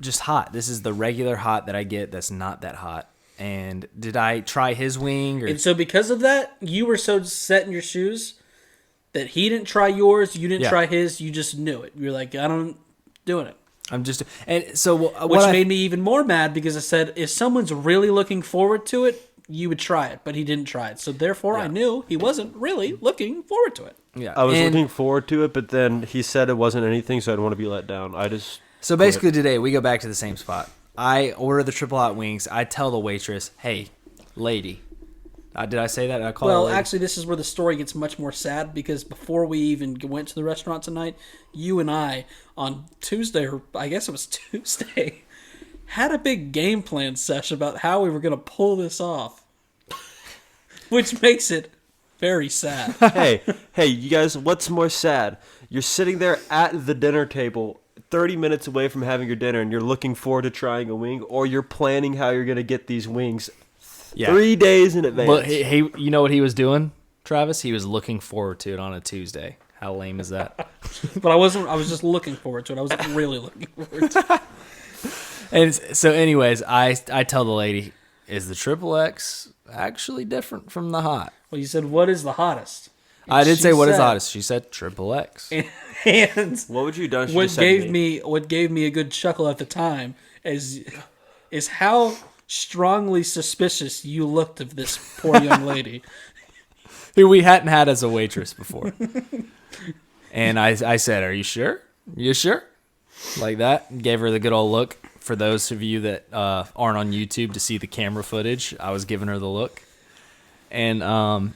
B: just hot. This is the regular hot that I get. That's not that hot. And did I try his wing? Or
A: And so because of that, you were so set in your shoes that he didn't try yours, you didn't
B: Yeah.
A: try his, you just knew it. You're like, I'm doing it.
B: I'm just and so what
A: Which
B: I-
A: made me even more mad because I said, if someone's really looking forward to it, you would try it, but he didn't try it. So therefore, I knew he wasn't really looking forward to it.
B: yeah.
C: I was
B: And
C: looking forward to it, but then he said it wasn't anything, so I didn't want to be let down.
B: So basically, today we go back to the same spot. I order the triple hot wings. I tell the waitress, "Hey, lady." Did I say that? Did I call her
A: Well,
B: lady?
A: actually, this is where the story gets much more sad because before we even went to the restaurant tonight, you and I, on Tuesday, or I guess it was Tuesday, had a big game plan session about how we were going to pull this off. Which makes it very sad.
C: hey, you guys, what's more sad? You're sitting there at the dinner table 30 minutes away from having your dinner and you're looking forward to trying a wing, or you're planning how you're going to get these wings 3 days in advance.
B: But he, you know what he was doing, Travis? He was looking forward to it on a Tuesday. How lame is that?
A: But I wasn't. I was just looking forward to it. I wasn't really looking forward to it.
B: And so, anyways, I tell the lady, "Is the triple X actually different from the hot?"
A: Well, you said, what is the hottest?
B: I did
A: she
B: say what is
A: said-
B: hottest. She said triple X.
A: And
C: What would you have done? If she
A: what
C: just said
A: gave
C: me?
A: what gave me a good chuckle at the time is how strongly suspicious you looked of this poor young lady.
B: Who we hadn't had as a waitress before. And I said, "Are you sure? You sure?" Like that. Gave her the good old look. For those of you that aren't on YouTube to see the camera footage, I was giving her the look. And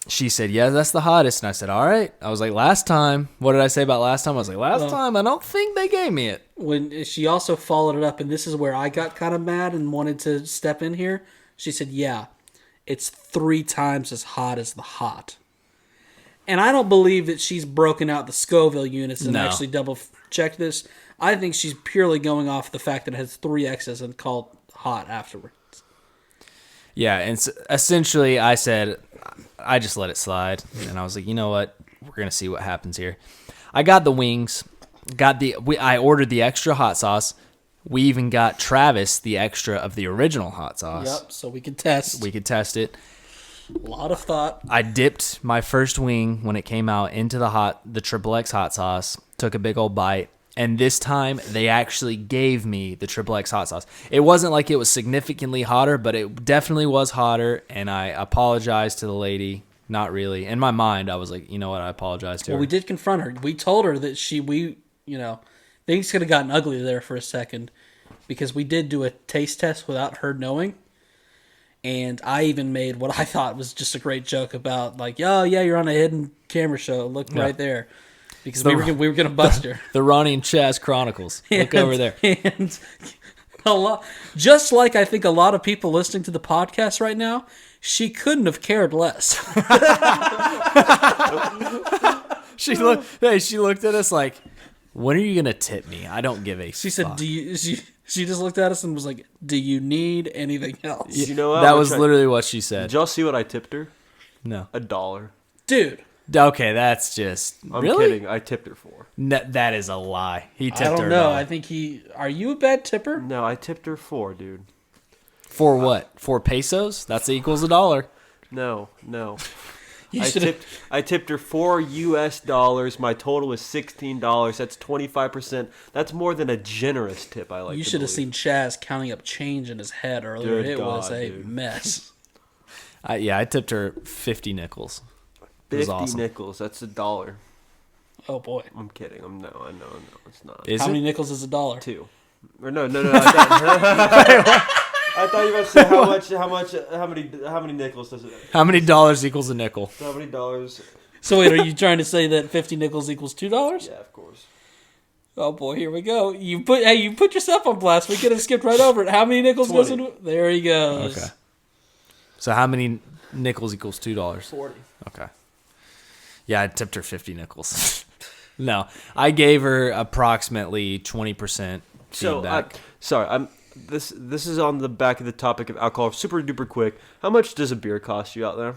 B: she said, "Yeah, that's the hottest." And I said, "All right." I was like, "Last time." What did I say about last time? I was like, "Last time, I don't think they gave me it."
A: When she also followed it up, and this is where I got kind of mad and wanted to step in here. She said, "Yeah, it's 3 times as hot as the hot." And I don't believe that she's broken out the Scoville units and
B: No.
A: actually double checked this. I think she's purely going off the fact that it has 3 X's and called hot afterwards.
B: Yeah, and essentially I said, I just let it slide. And I was like, you know what? We're going to see what happens here. I got the wings. I ordered the extra hot sauce. We even got Travis the extra of the original hot sauce.
A: Yep, so we can test.
B: We could test it.
A: A lot of thought.
B: I dipped my first wing when it came out into the triple X hot sauce, took a big old bite, and this time they actually gave me the triple X hot sauce. It wasn't like it was significantly hotter, but it definitely was hotter, and I apologized to the lady. Not really. In my mind, I was like, you know what, I apologize to her.
A: Well, we did confront her. We told her that things could have gotten ugly there for a second because we did do a taste test without her knowing. And I even made what I thought was just a great joke about, like, oh, yeah, you're on a hidden camera show. Look right there. Because we were going to bust her.
B: The Ronnie and Chaz Chronicles. Look over there.
A: And just like I think a lot of people listening to the podcast right now, she couldn't have cared less.
B: She looked at us like, when are you going to tip me? I don't give a
A: She said,
B: fuck.
A: she just looked at us and was like, do you need anything else?
C: You know what?
B: That was literally what she said.
C: Did y'all see what I tipped her?
B: No.
C: $1.
A: Dude.
B: Okay, that's just...
C: I'm
B: really?
C: kidding. I tipped her 4.
B: That is a lie. He tipped her
A: I don't
B: a
A: know.
B: dollar.
A: I think are you a bad tipper?
C: No, I tipped her 4, dude.
B: For what? 4 pesos? That's equals $1.
C: No.
A: You
C: I
A: should
C: tipped her $4. My total was $16. That's 25%. That's more than a generous tip. I like.
A: You
C: to
A: should have
C: believe.
A: seen Chaz counting up change in his head earlier.
C: Good
A: It was
C: God,
A: a
C: dude.
A: mess.
B: I tipped her 50 nickels. It was
C: 50
B: awesome.
C: nickels. That's $1.
A: Oh boy.
C: I'm kidding. I know. It's not.
B: Is
A: How
B: it?
A: many nickels is $1?
C: 2. Or no. I thought you were about to say how many nickels does it?
B: How many dollars equals a nickel?
C: How many dollars?
A: So wait, are you trying to say that 50 nickels equals $2?
C: Yeah, of course.
A: Oh boy, here we go. You put yourself on blast. We could have skipped right over it. How many nickels goes
C: 20.
A: into? There he goes.
B: Okay. So how many nickels equals $2?
A: 40.
B: Okay. Yeah, I tipped her 50 nickels. No, I gave her approximately 20% feedback.
C: This is on the back of the topic of alcohol. Super duper quick. How much does a beer cost you out there?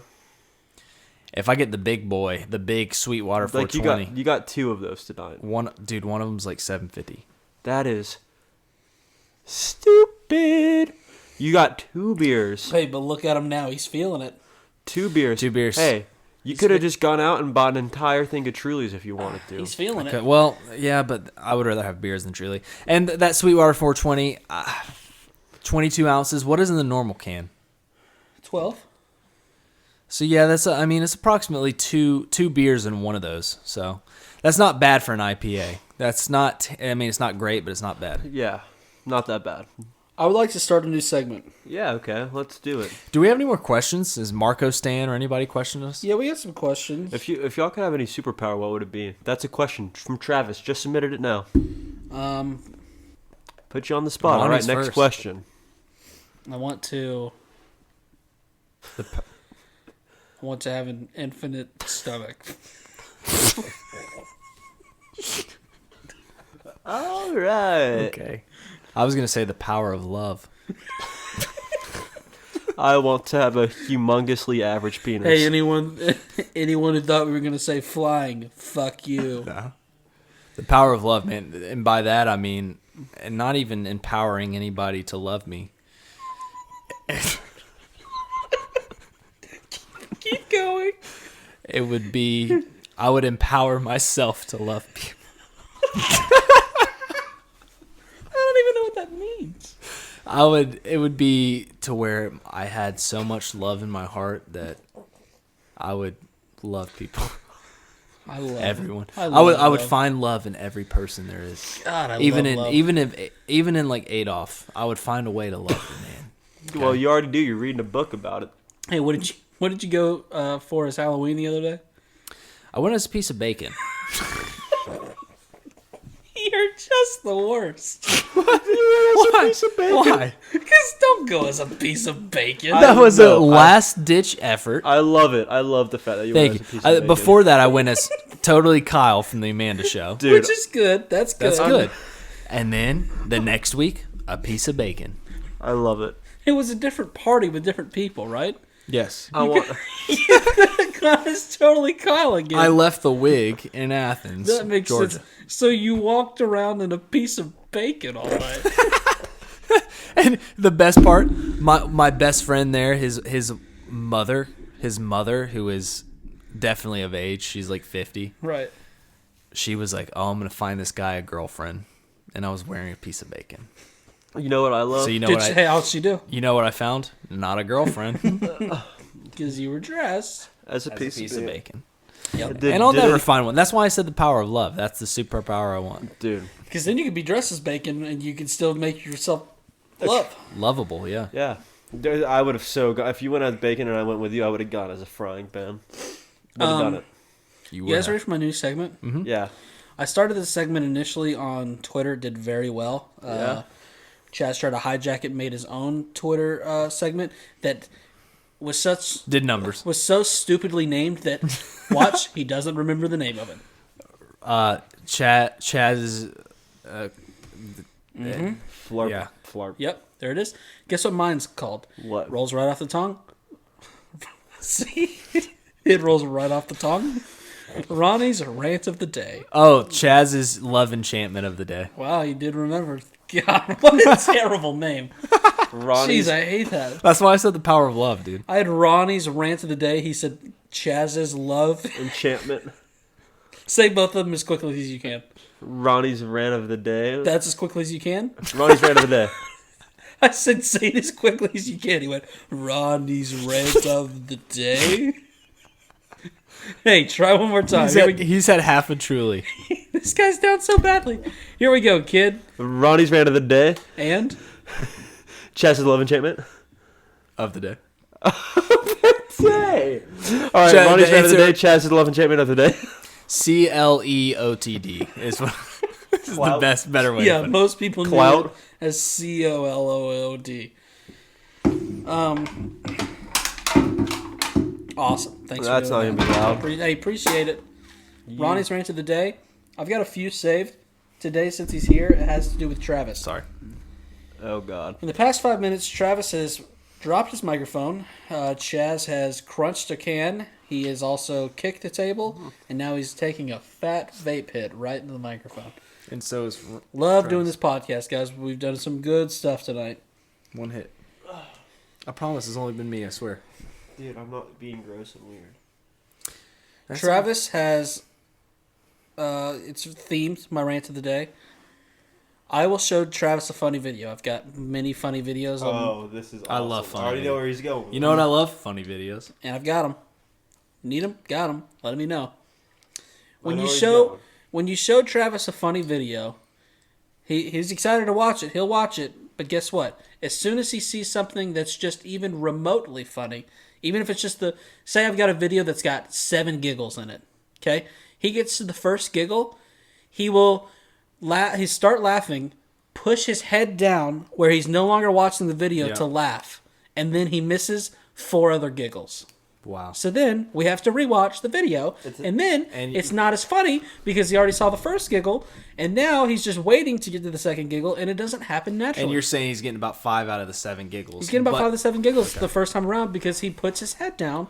B: If I get the big boy, the big Sweetwater
C: Like
B: 420,
C: you got 2 of those tonight.
B: one of them's like $7.50.
C: That is stupid. You got 2 beers.
A: Hey, but look at him now. He's feeling it.
C: 2 beers.
B: 2 beers.
C: Hey, you could have just gone out and bought an entire thing of Trulies if you wanted to.
A: He's feeling
B: Okay,
A: it.
B: well, yeah, but I would rather have beers than Truly. And that Sweetwater 420, 22 ounces. What is in the normal can?
A: 12.
B: So yeah, it's approximately two beers in one of those. So that's not bad for an IPA. It's not great, but it's not bad.
C: Yeah, not that bad.
A: I would like to start a new segment.
C: Yeah, okay, let's do it.
B: Do we have any more questions? Is Marco Stan or anybody questioning us?
A: Yeah, we got some questions.
C: If y'all could have any superpower, what would it be? That's a question from Travis. Just submitted it now. Put you on the spot. All right,
B: Ronnie's
C: next
B: first.
C: question.
A: I want to have an infinite stomach.
C: All right.
B: Okay. I was gonna say the power of love.
C: I want to have a humongously average penis.
A: Hey, anyone who thought we were gonna say flying, fuck you.
B: The power of love, man. And by that I mean, and not even empowering anybody to love me.
A: Keep going.
B: It would be, I would empower myself to love people.
A: I don't even know what that means.
B: It would be to where I had so much love in my heart that I would love people.
A: I love
B: Everyone.
A: I
B: I would
A: love.
B: find love in every person there is.
A: God, I
B: even
A: love
B: in
A: love.
B: even in like Adolf, I would find a way to love the man.
C: Well, you already do. You're reading a book about it.
A: Hey, what did you go for as Halloween the other day?
B: I went as a piece of bacon.
A: You're just the worst.
B: Why? Why?
A: Because don't go as a piece of bacon.
B: That was a
C: know.
B: last ditch effort.
C: I love it. I love the fact that you
B: Thank
C: went as a
B: you.
C: piece of bacon.
B: Before that, I went as totally Kyle from the Amanda Show.
C: Dude,
A: Which is good. That's good.
B: That's good. And then the next week, a piece of bacon.
C: I love it.
A: It was a different party with different people, right?
B: Yes.
C: I want.
A: God, it's totally Kyle again.
B: I left the wig in Athens,
A: that makes
B: Georgia.
A: sense. So you walked around in a piece of bacon all night.
B: And the best part, my best friend there, his mother, who is definitely of age, she's like 50.
A: Right.
B: She was like, "Oh, I'm gonna find this guy a girlfriend," and I was wearing a piece of bacon.
C: You know what I love?
B: So you know
A: Hey, how'd she do?
B: you know what I found? Not a girlfriend,
A: Because you were dressed.
C: as a
B: as
C: piece,
B: a piece of bacon.
A: Yep.
C: Did-
B: And I'll
C: did
B: never
C: it-
B: find one. That's why I said the power of love. That's the superpower I want.
C: Dude.
A: Because then you could be dressed as bacon and you could still make yourself love.
B: Lovable, yeah.
C: Yeah. Dude, I would have if you went as bacon and I went with you, I would have gone as a frying pan. Would have done it.
B: You
A: You guys
B: would
A: ready for my new segment?
C: Yeah.
A: I started this segment initially on Twitter, did very well.
C: Yeah.
A: Chaz tried to hijack it, made his own Twitter segment that was
B: did numbers.
A: so stupidly named that watch, he doesn't remember the name of it.
B: Chaz's.
C: Flarp.
B: Yeah.
C: Flarp.
A: Yep, there it is. Guess what mine's called?
C: What?
A: Rolls right off the tongue. See? It rolls right off the tongue. Ronnie's rant of the day.
B: Oh, Chaz's love enchantment of the day.
A: Wow, you did remember. God, what a terrible name.
C: Ronnie's.
A: Jeez, I hate that.
B: That's why I said the power of love, dude.
A: I had Ronnie's rant of the day. He said Chaz's love.
C: Enchantment.
A: Say both of them as quickly as you can.
C: Ronnie's rant of the day.
A: That's as quickly as you can.
C: Ronnie's rant of the day.
A: I said say it as quickly as you can. He went, Ronnie's rant of the day. Hey, try one more time.
B: He's had half a truly.
A: This guy's down so badly. Here we go, kid.
C: Ronnie's rant of the day.
A: And
C: Chaz's love enchantment.
B: Of the day.
C: Say. All right,
B: Chaz,
C: Ronnie's
B: the
C: rant of the day.
B: answer-
C: Chaz's love enchantment of the day.
B: CLEOTD is what this is the
C: Clout.
B: better way.
A: yeah,
B: to put it.
A: most people knew
C: Clout.
A: it as COLOOD. Awesome. Thanks
C: That's
A: for
C: not
A: doing
C: gonna be loud.
A: I appreciate it. Ronnie's rant of the day. I've got a few saved today since he's here. It has to do with Travis.
B: Sorry.
C: Oh God.
A: In the past 5 minutes, Travis has dropped his microphone. Chaz has crunched a can. He has also kicked the table, and now he's taking a fat vape hit right into the microphone.
B: And so is
A: Love doing this podcast, guys. We've done some good stuff tonight.
B: one hit. I promise it's only been me, I swear.
C: Dude, I'm not being gross and weird.
A: Travis has, it's themed, my rant of the day. I will show Travis a funny video. I've got many funny videos,
C: Oh, this is. Awesome.
B: I love funny
C: I already
B: videos.
C: know where he's going.
B: You know what I love? Funny videos.
A: and I've got them. Need them? Got them. Let me know. When
C: know
A: you
C: where he's
A: show
C: going.
A: when you show Travis a funny video, he's excited to watch it. He'll watch it. But guess what? As soon as he sees something that's just even remotely funny, even if it's just say I've got a video that's got 7 giggles in it, okay? He gets to the first giggle, he will he start laughing, push his head down where he's no longer watching the video
B: Yeah.
A: to laugh, and then he misses 4 other giggles.
B: Wow.
A: So then we have to rewatch the video, and then it's not as funny because he already saw the first giggle, and now he's just waiting to get to the second giggle, and it doesn't happen naturally.
B: And you're saying he's getting about 5 out of the 7 giggles.
A: He's getting about 5 to 7 giggles the first time around because he puts his head down,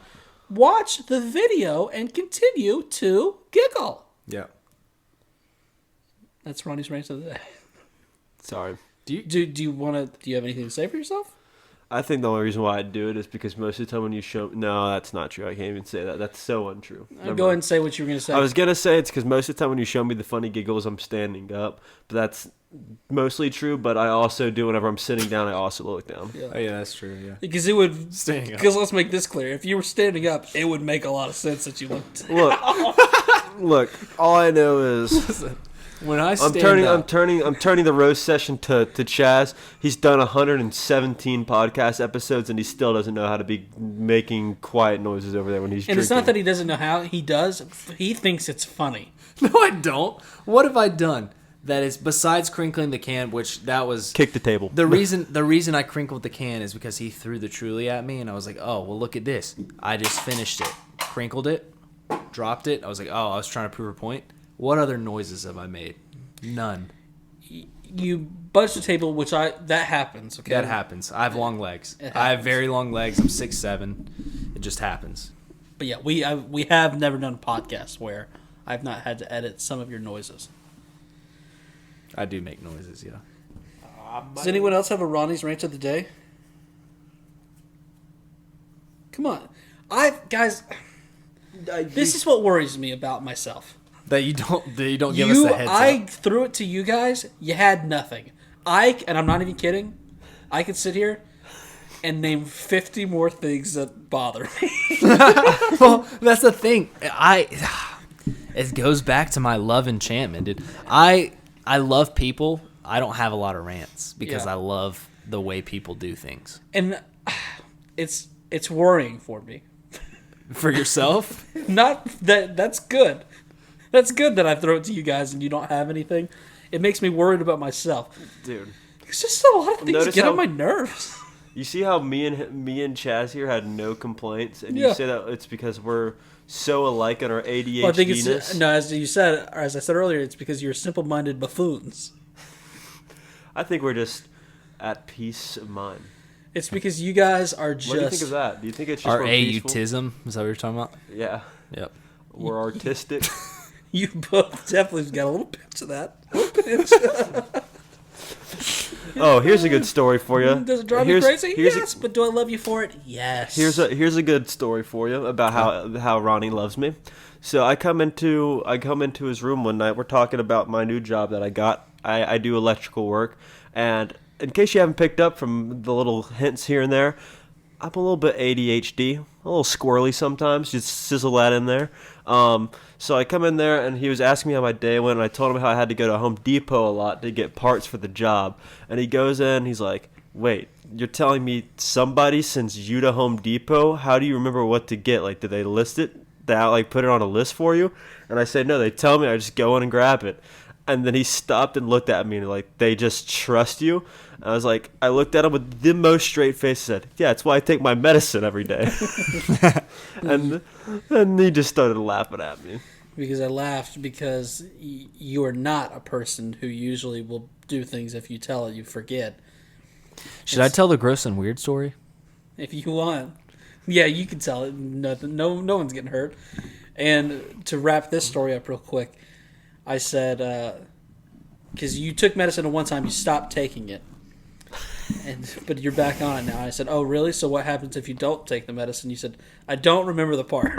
A: watch the video, and continue to giggle.
B: Yeah.
A: That's Ronnie's rant of the day.
C: Sorry.
A: Do you want to? Do you have anything to say for yourself?
C: I think the only reason why I do it is because most of the time when you show... No, that's not true. I can't even say that. That's so untrue.
A: Go ahead and say what you were going to say.
C: I was going to say it's because most of the time when you show me the funny giggles, I'm standing up. But that's mostly true, but I also do whenever I'm sitting down, I also look down.
A: Yeah.
B: Oh, yeah, that's true, yeah.
A: Because it would...
B: Standing up.
A: Because let's make this clear. If you were standing up, it would make a lot of sense that you looked...
C: Look, all I know is...
B: When I stand
C: I'm turning the roast session to Chaz. He's done 117 podcast episodes and he still doesn't know how to be making quiet noises over there when he's
A: And
C: drinking.
A: it's not that he doesn't know how. He does. He thinks it's funny.
B: No, I don't. What have I done that is besides crinkling the can, which that was
C: Kick the table.
B: the reason I crinkled the can is because he threw the Truly at me and I was like, oh well, look at this. I just finished it, crinkled it, dropped it. I was like, oh, I was trying to prove a point. What other noises have I made? None.
A: You budge the table, that happens. Okay,
B: That happens. I have long legs. I have very long legs. I'm 6'7". It just happens.
A: But yeah, we have never done a podcast where I've not had to edit some of your noises.
B: I do make noises, yeah.
A: Does anyone else have a Ronnie's rant of the day? Come on, guys. This is what worries me about myself.
B: That you don't give us the heads
A: I
B: up.
A: threw it to you guys. You had nothing. And I'm not even kidding. I could sit here and name 50 more things that bother me.
B: Well, that's the thing. It goes back to my love enchantment, dude. I love people. I don't have a lot of rants because I love the way people do things.
A: And it's worrying for me.
B: For yourself?
A: Not that that's good. That's good that I throw it to you guys and you don't have anything. It makes me worried about myself.
C: Dude.
A: It's just a lot of things
C: Notice
A: get
C: how-
A: on my nerves.
C: You see how me and Chaz here had no complaints, and you say that it's because we're so alike in our ADHD-ness?
A: Well, I think it's as I said earlier, it's because you're simple-minded buffoons.
C: I think we're just at peace of mind.
A: It's because you guys are just...
C: What do you think of that? Do you think it's just
B: Our
C: more peaceful?
B: autism? Is that what you're talking about?
C: Yeah.
B: Yep.
C: We're artistic.
A: You both definitely got a little pinch of that. A little pinch.
C: Oh, here's a good story for you.
A: Does it drive me crazy? Yes, but do I love you for it? Yes.
C: Here's a good story for you about how Ronnie loves me. So I come into his room one night. We're talking about my new job that I got. I do electrical work, and in case you haven't picked up from the little hints here and there, I'm a little bit ADHD, a little squirrely sometimes. Just sizzle that in there. So I come in there, and he was asking me how my day went, and I told him how I had to go to Home Depot a lot to get parts for the job. And he goes in, he's like, wait, you're telling me somebody sends you to Home Depot? How do you remember what to get? Like, did they list it? Put it on a list for you? And I said, no, they tell me. I just go in and grab it. And then he stopped and looked at me and like, they just trust you? And I was like, I looked at him with the most straight face and said, yeah, that's why I take my medicine every day. and he just started laughing at me.
A: Because I laughed because you are not a person who usually will do things if you tell it, you forget.
B: Should I tell the gross and weird story?
A: If you want. Yeah, you can tell it. Nothing. No one's getting hurt. And to wrap this story up real quick, I said, because you took medicine at one time, you stopped taking it. But you're back on it now. I said, oh, really? So what happens if you don't take the medicine? You said, I don't remember the part.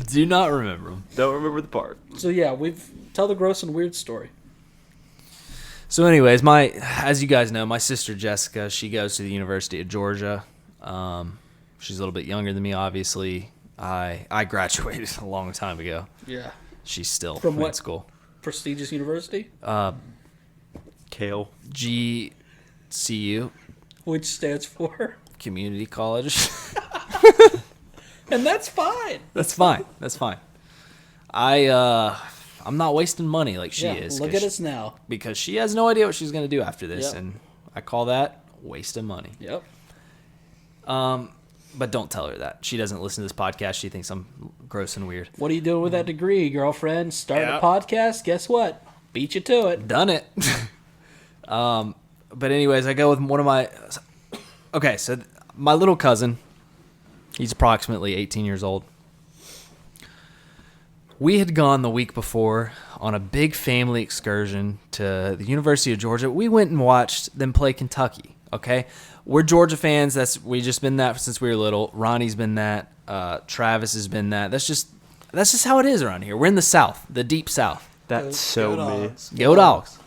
B: Do not remember them.
C: Don't remember the part.
A: So yeah, tell the gross and weird story.
B: So anyways, as you guys know, my sister Jessica, she goes to the University of Georgia. She's a little bit younger than me, obviously. I graduated a long time ago.
A: Yeah.
B: She's still
A: From
B: in
A: what
B: school.
A: Prestigious university?
C: Kale.
B: GCU,
A: Which stands for?
B: Community College.
A: And that's fine.
B: That's fine. That's fine. I'm not wasting money like she is.
A: Look at us now.
B: Because she has no idea what she's going to do after this,
A: Yep.
B: and I call that wasting money.
A: Yep.
B: But don't tell her that. She doesn't listen to this podcast. She thinks I'm gross and weird.
A: What are you doing with that degree, girlfriend? Start
B: Yeah.
A: a podcast? Guess what? Beat you to it.
B: Done it. But anyways, I go with one of my... Okay, so my little cousin, he's approximately 18 years old. We had gone the week before on a big family excursion to the University of Georgia. We went and watched them play Kentucky. Okay, we're Georgia fans. We just been that since we were little. Ronnie's been that. Travis has been that. That's just how it is around here. We're in the South, the deep South.
C: That's so me.
B: Go Dogs.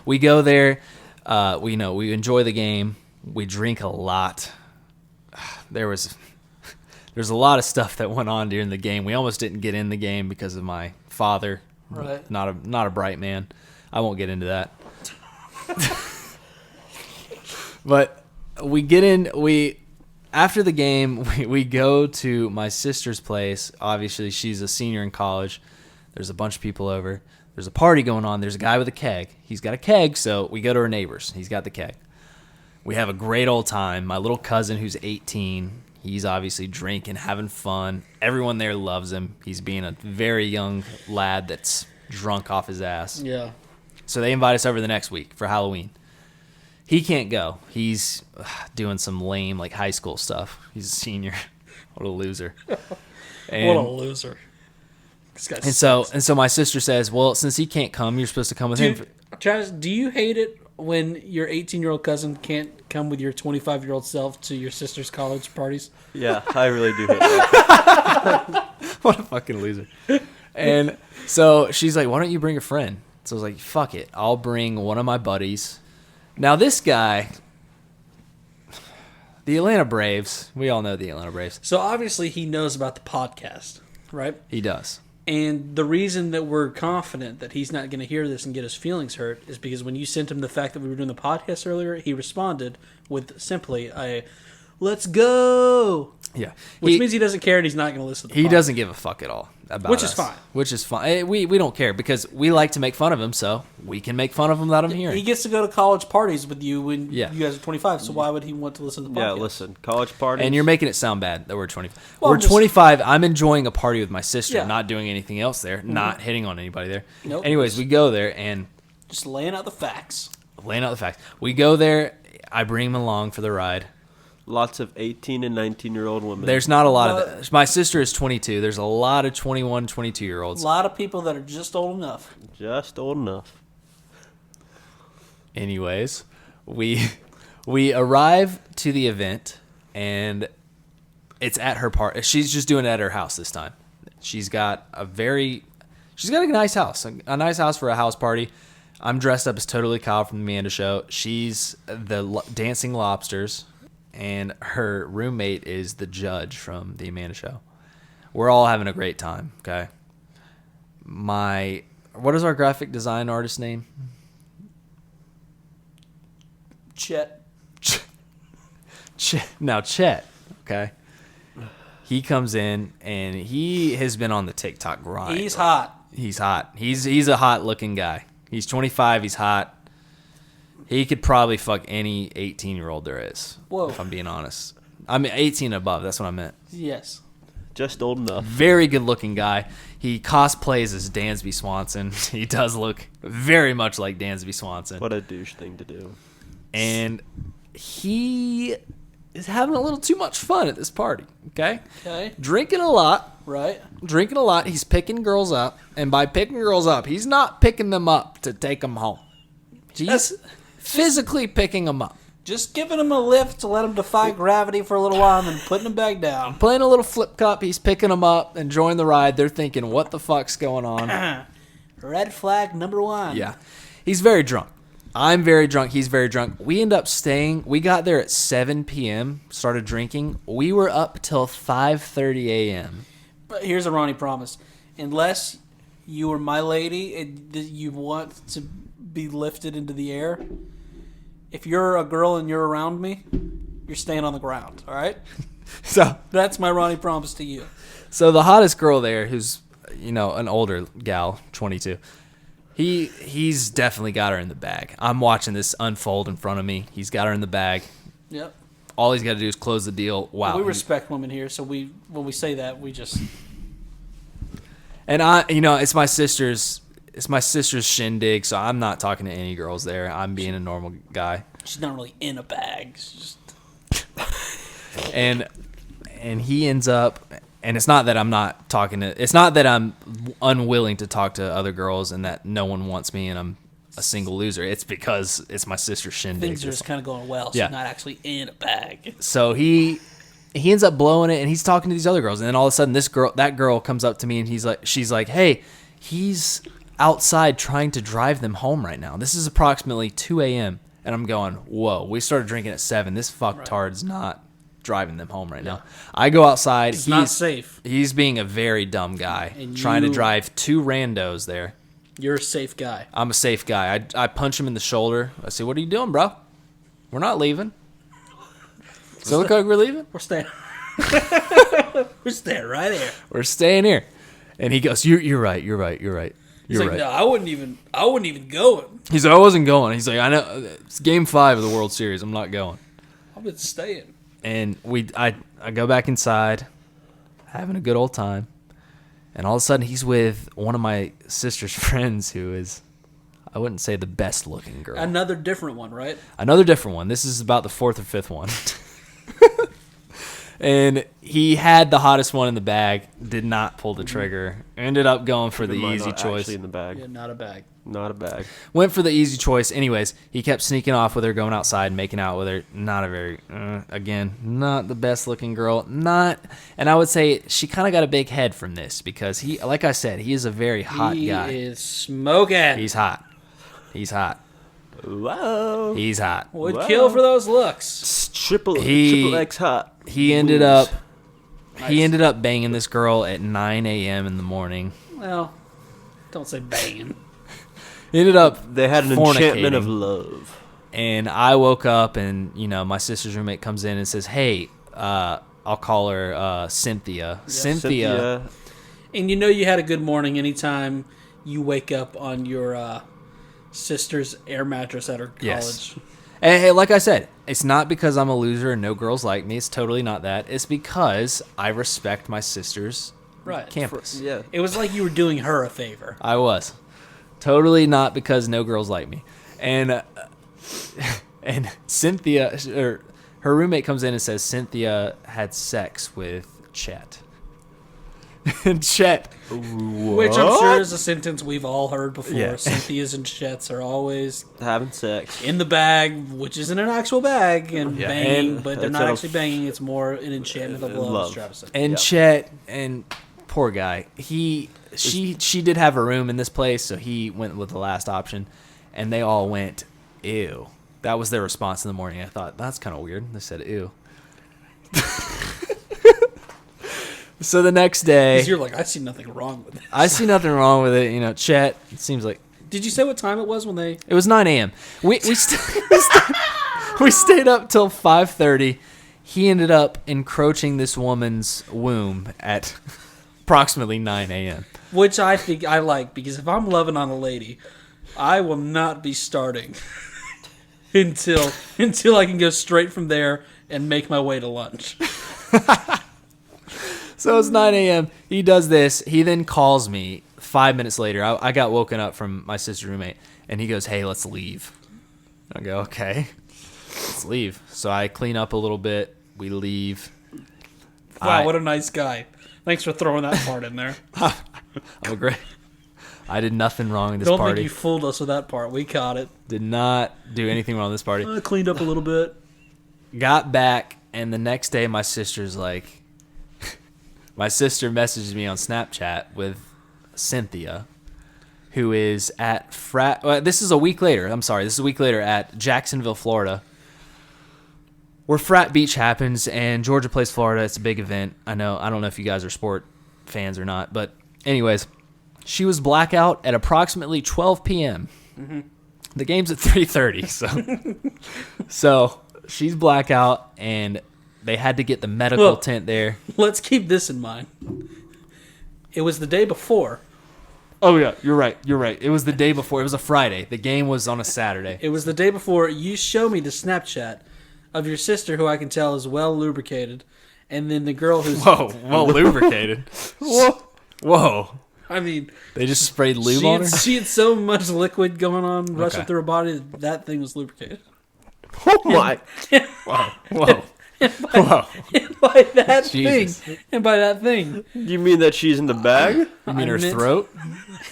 B: We go there. We enjoy the game. We drink a lot. There's a lot of stuff that went on during the game. We almost didn't get in the game because of my father.
A: Right.
B: Not a bright man. I won't get into that. But we get in. After the game, we go to my sister's place. Obviously, she's a senior in college. There's a bunch of people over. There's a party going on. There's a guy with a keg. He's got a keg, so we go to her neighbor's. He's got the keg. We have a great old time. My little cousin, who's 18, he's obviously drinking, having fun. Everyone there loves him. He's being a very young lad that's drunk off his ass.
A: Yeah.
B: So they invite us over the next week for Halloween. He can't go. He's doing some lame, like, high school stuff. He's a senior. What a loser.
A: What a loser. This guy sucks.
B: And so my sister says, well, since he can't come, you're supposed to come with him.
A: Travis, do you hate it when your 18-year-old cousin can't come with your 25-year-old self to your sister's college parties?
C: Yeah, I really do hate that.
B: What a fucking loser. And so she's like, why don't you bring a friend? So I was like, fuck it. I'll bring one of my buddies. Now, this guy, the Atlanta Braves, we all know the Atlanta Braves.
A: So obviously he knows about the podcast, right?
B: He does.
A: And the reason that we're confident that he's not going to hear this and get his feelings hurt is because when you sent him the fact that we were doing the podcast earlier, he responded with simply a, let's go.
B: Yeah.
A: Which means he doesn't care and he's not going to listen to the podcast.
B: He doesn't give a fuck at all about
A: Which
B: us.
A: is fine.
B: Which is fine. We don't care because we like to make fun of him, so we can make fun of him without him hearing.
A: He gets to go to college parties with you when
B: Yeah.
A: you guys are 25, so why would he want to listen to the podcast?
C: Yeah, listen, college parties.
B: And you're making it sound bad that we're 25.
A: Well,
B: We're
A: I'm just-
B: 25. I'm enjoying a party with my sister,
A: Yeah.
B: not doing anything else there, not hitting on anybody there.
A: Nope.
B: Anyways, we go there and
A: Just laying out the facts.
B: laying out the facts. We go there. I bring him along for the ride.
C: Lots of 18 and 19-year-old women.
B: There's not a lot of that. My sister is 22. There's a lot of 21, 22-year-olds.
A: A lot of people that are just old enough.
C: just old enough.
B: Anyways, we arrive to the event, and it's at her part. She's just doing it at her house this time. She's got a nice house, a nice house for a house party. I'm dressed up as Totally Kyle from the Amanda Show. She's the Dancing Lobsters, and her roommate is the judge from the Amanda Show. We're all having a great time, okay? What is our graphic design artist name?
A: Chet.
B: Chet, okay? He comes in, and he has been on the TikTok grind.
A: He's hot.
B: He's hot. He's a hot-looking guy. He's 25. He's hot. He could probably fuck any 18-year-old there is.
A: Whoa.
B: If I'm being honest. I mean, 18 and above. That's what I meant.
A: Yes.
C: Just old enough.
B: Very good-looking guy. He cosplays as Dansby Swanson. He does look very much like Dansby Swanson.
C: What a douche thing to do.
B: And he is having a little too much fun at this party, okay?
A: Okay.
B: Drinking a lot.
A: Right.
B: He's picking girls up. And by picking girls up, he's not picking them up to take them home. He's physically picking them up.
A: Just giving him a lift to let him defy gravity for a little while and then putting him back down.
B: Playing a little flip cup. He's picking them up, enjoying the ride. They're thinking, what the fuck's going on?
A: Red flag number one.
B: Yeah. He's very drunk. I'm very drunk. He's very drunk. We end up staying. We got there at 7 p.m., started drinking. We were up till 5:30 a.m.
A: But here's a Ronnie promise. Unless you are my lady and you want to be lifted into the air, if you're a girl and you're around me, you're staying on the ground, all right?
B: So
A: That's my Ronnie promise to you.
B: So the hottest girl there, who's, an older gal, 22, he's definitely got her in the bag. I'm watching this unfold in front of me. He's got her in the bag.
A: Yep.
B: All he's got to do is close the deal. Wow.
A: We respect women here, so when we say that, we just...
B: And it's my sister's shindig, so I'm not talking to any girls there. I'm being a normal guy.
A: She's not really in a bag. She's just...
B: And he ends up, and it's not that I'm not talking to, it's not that I'm unwilling to talk to other girls and that no one wants me and I'm a single loser. It's because it's my sister's shindig.
A: Things are just kind of going well, so
B: Yeah.
A: you're not actually in a bag.
B: So he ends up blowing it, and he's talking to these other girls, and then all of a sudden that girl comes up to me, and she's like, hey, he's outside trying to drive them home right now. This is approximately 2 a.m. And I'm going, whoa, we started drinking at 7. This fucktard's not driving them home right now. I go outside.
A: It's not safe.
B: He's being a very dumb guy,
A: And
B: trying to
A: you-
B: drive 2 randos there.
A: You're a safe guy.
B: I'm a safe guy. I punch him in the shoulder. I say, what are you doing, bro? We're not leaving. So look like we're leaving?
A: We're staying. We're staying right here.
B: We're staying here. And he goes, you're right.
A: He's
B: You're
A: like,
B: right.
A: no, I wouldn't even going.
B: He's like, I wasn't going. He's like, I know. It's game 5 of the World Series. I'm not going.
A: I've been staying.
B: And I go back inside, having a good old time. And all of a sudden, he's with one of my sister's friends who is, I wouldn't say the best looking girl.
A: Another different one, right?
B: Another different one. This is about the 4th or 5th one. And he had the hottest one in the bag, did not pull the trigger, ended up going for the easy choice.
C: Actually in the bag.
A: Yeah, not a bag.
C: Not a bag.
B: Went for the easy choice. Anyways, he kept sneaking off with her, going outside, making out with her. Not a very, again, not the best looking girl. And I would say she kind of got a big head from this because he, like I said, he is a very hot guy.
A: He is smoking.
B: He's hot. He's hot.
C: Whoa.
B: He's hot.
A: Would
C: Wow.
A: kill for those looks.
C: Triple X hot.
B: He ended up banging this girl at 9 a.m. in the morning.
A: Well, don't say banging.
B: He ended up
C: They had an enchantment of
B: fornicating.
C: love.
B: And I woke up, and my sister's roommate comes in and says, "Hey, I'll call her Cynthia. Cynthia,
A: And you had a good morning anytime you wake up on your sister's air mattress at her college.
B: Yes. Hey, like I said, it's not because I'm a loser and no girls like me. It's totally not that. It's because I respect my sister's
A: Right.
B: campus.
C: Yeah.
A: It was like you were doing her a favor.
B: I was. Totally not because no girls like me. And Cynthia, or her roommate comes in and says Cynthia had sex with Chet. And Chet,
A: Which I'm sure is a sentence we've all heard before.
B: Yeah.
A: Cynthia's and Chet's are always
C: Having sex.
A: in the bag, which isn't an actual bag, and
B: Yeah.
A: banging,
C: And
A: but they're
C: that's
A: not
C: a-
A: actually banging. It's more an enchantment of love,
C: love.
A: as Travis said.
B: and
C: Yep.
B: Chet, and poor guy, she did have a room in this place, so he went with the last option, and they all went, ew. That was their response in the morning. I thought, that's kind of weird. They said, ew. So the next day,
A: 'Cause you're like, I see nothing wrong with it.
B: I see nothing wrong with it. Chet, it seems like
A: Did you say what time it was when they?
B: it was 9 a.m. We stayed up till 5:30. He ended up encroaching this woman's womb at approximately 9 a.m.
A: Which I think I like, because if I'm loving on a lady, I will not be starting until I can go straight from there and make my way to lunch.
B: So it's 9 a.m. He does this. He then calls me 5 minutes later. I got woken up from my sister's roommate, and he goes, hey, let's leave. I go, okay, let's leave. So I clean up a little bit. We leave.
A: Wow, what a nice guy. Thanks for throwing that part in there.
B: Oh, great. I did nothing wrong in this
A: Don't
B: party.
A: think you fooled us with that part. We caught it.
B: Did not do anything wrong in this party.
A: I cleaned up a little bit.
B: Got back, and the next day my sister's like, my sister messages me on Snapchat with Cynthia, who is at this is a week later. I'm sorry, this is a week later at Jacksonville, Florida, where Frat Beach happens, and Georgia plays Florida. It's a big event. I don't know if you guys are sport fans or not, but anyways, she was blackout at approximately 12 p.m.
A: Mm-hmm.
B: The game's at 3:30, so she's blackout, and they had to get the medical
A: Well,
B: tent there.
A: Let's keep this in mind. It was the day before.
B: Oh yeah, you're right. It was the day before. It was a Friday. The game was on a Saturday.
A: It was the day before you show me the Snapchat of your sister, who I can tell is well lubricated, and then the girl who's...
B: Whoa, well lubricated. Whoa.
A: I mean,
B: They just sprayed lube on her?
A: she had so much liquid going on, rushing
B: Okay.
A: through her body, that thing was lubricated.
C: Oh my.
B: Whoa. Whoa.
A: And by that
B: Jesus.
A: thing,
C: You mean that she's in the bag?
B: You mean
A: I
B: her
A: meant-
B: throat?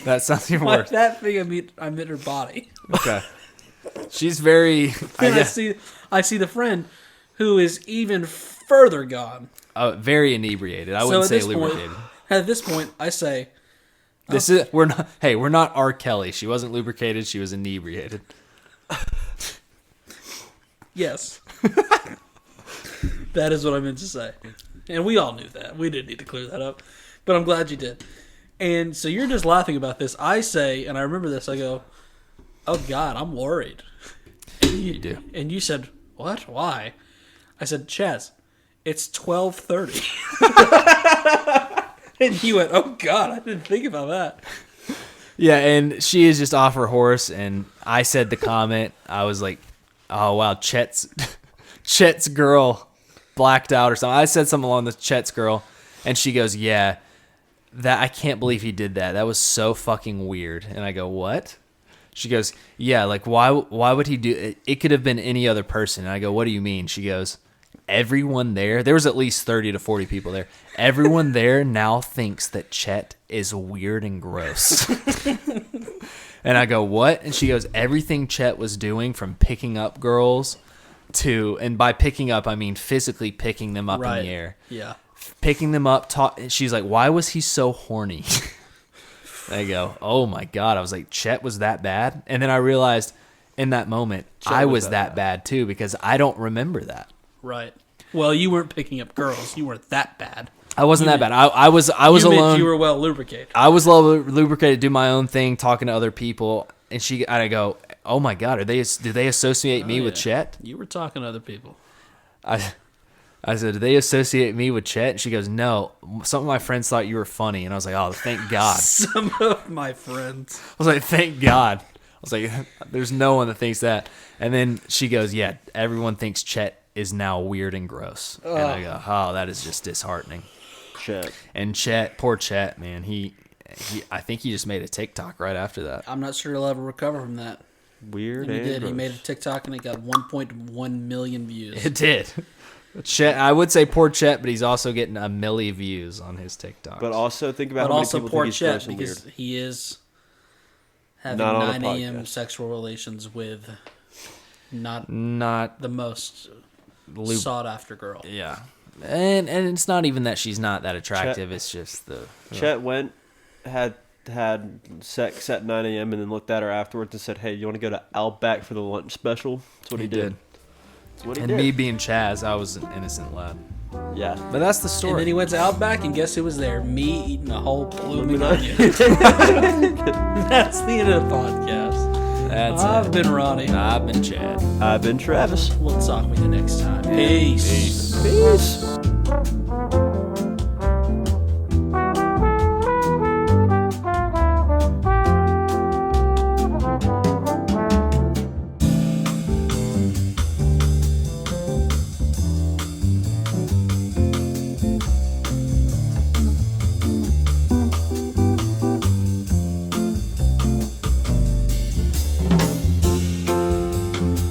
B: That sounds even
A: by
B: worse.
A: that thing, I meant her body.
B: Okay. She's very.
A: And I see the friend who is even further gone.
B: Very inebriated. I wouldn't say lubricated.
A: At this point, I say,
B: This is we're not. Hey, we're not R. Kelly. She wasn't lubricated. She was inebriated.
A: yes. That is what I meant to say. And we all knew that. We didn't need to clear that up. But I'm glad you did. And so you're just laughing about this. I say, and I remember this, I go, oh, God, I'm worried. And
B: You do.
A: And you said, what? Why? I said, Chaz, it's 12:30. And you went, oh, God, I didn't think about that.
B: Yeah, and she is just off her horse, and I said the comment. I was like, oh, wow, Chet's girl blacked out or something. I said something along the Chet's girl, and she goes, yeah, that I can't believe he did that. That was so fucking weird. And I go, what? She goes, yeah, like, why would he do it? It could have been any other person. And I go, what do you mean? She goes, everyone there was at least 30 to 40 people there. Everyone there now thinks that Chet is weird and gross. And I go, what? And she goes, everything Chet was doing, from picking up girls to, and by picking up, I mean physically picking them up in the air.
A: Yeah.
B: Picking them up, she's like, why was he so horny? I go, oh my God. I was like, Chet was that bad? And then I realized in that moment, I was that bad too, because I don't remember that.
A: Right. Well, you weren't picking up girls. You weren't that bad.
B: I wasn't that bad. I was
A: You meant
B: alone.
A: you were well lubricated.
B: I was lubricated, do my own thing, talking to other people, and I go, oh my God, do they associate me with Chet?
A: You were talking to other people.
B: I said, do they associate me with Chet? And she goes, no. Some of my friends thought you were funny, and I was like, oh, thank God.
A: Some of my friends.
B: I was like, thank God. I was like, there's no one that thinks that. And then she goes, yeah, everyone thinks Chet is now weird and gross. And I go, oh, that is just disheartening.
C: Chet.
B: And Chet, poor Chet, man, I think he just made a TikTok right after that.
A: I'm not sure he'll ever recover from that.
C: Weird.
A: And he
C: and
A: did. He
C: gross.
A: made a TikTok and it got 1.1 million views.
B: It did. Chet, I would say poor Chet, but he's also getting a milli views on his TikTok.
C: But also think about
A: But
C: how many
A: also
C: people
A: poor
C: think he's
A: Chet,
C: gross and
A: because
C: weird.
A: he is having
C: Not on a
A: 9 a.m.
C: podcast.
A: sexual relations with not
B: not
A: the most
B: lube.
A: sought after girl.
B: Yeah. And it's not even that she's not that attractive. It's just the
C: Chet went, had sex at 9 a.m. and then looked at her afterwards and said, hey, you want to go to Outback for the lunch special? That's what he did. That's what he
B: And
C: did.
B: me being Chaz, I was an innocent lad.
C: Yeah.
B: But that's the
A: And
B: story.
A: then he went to Outback, and guess who was there? Me eating a whole blooming onion. That's the end of the podcast.
B: That's
A: I've
B: it.
A: been Ronnie.
B: I've been Chad.
C: I've been Travis.
A: We'll talk with you next time. Peace.
C: Peace.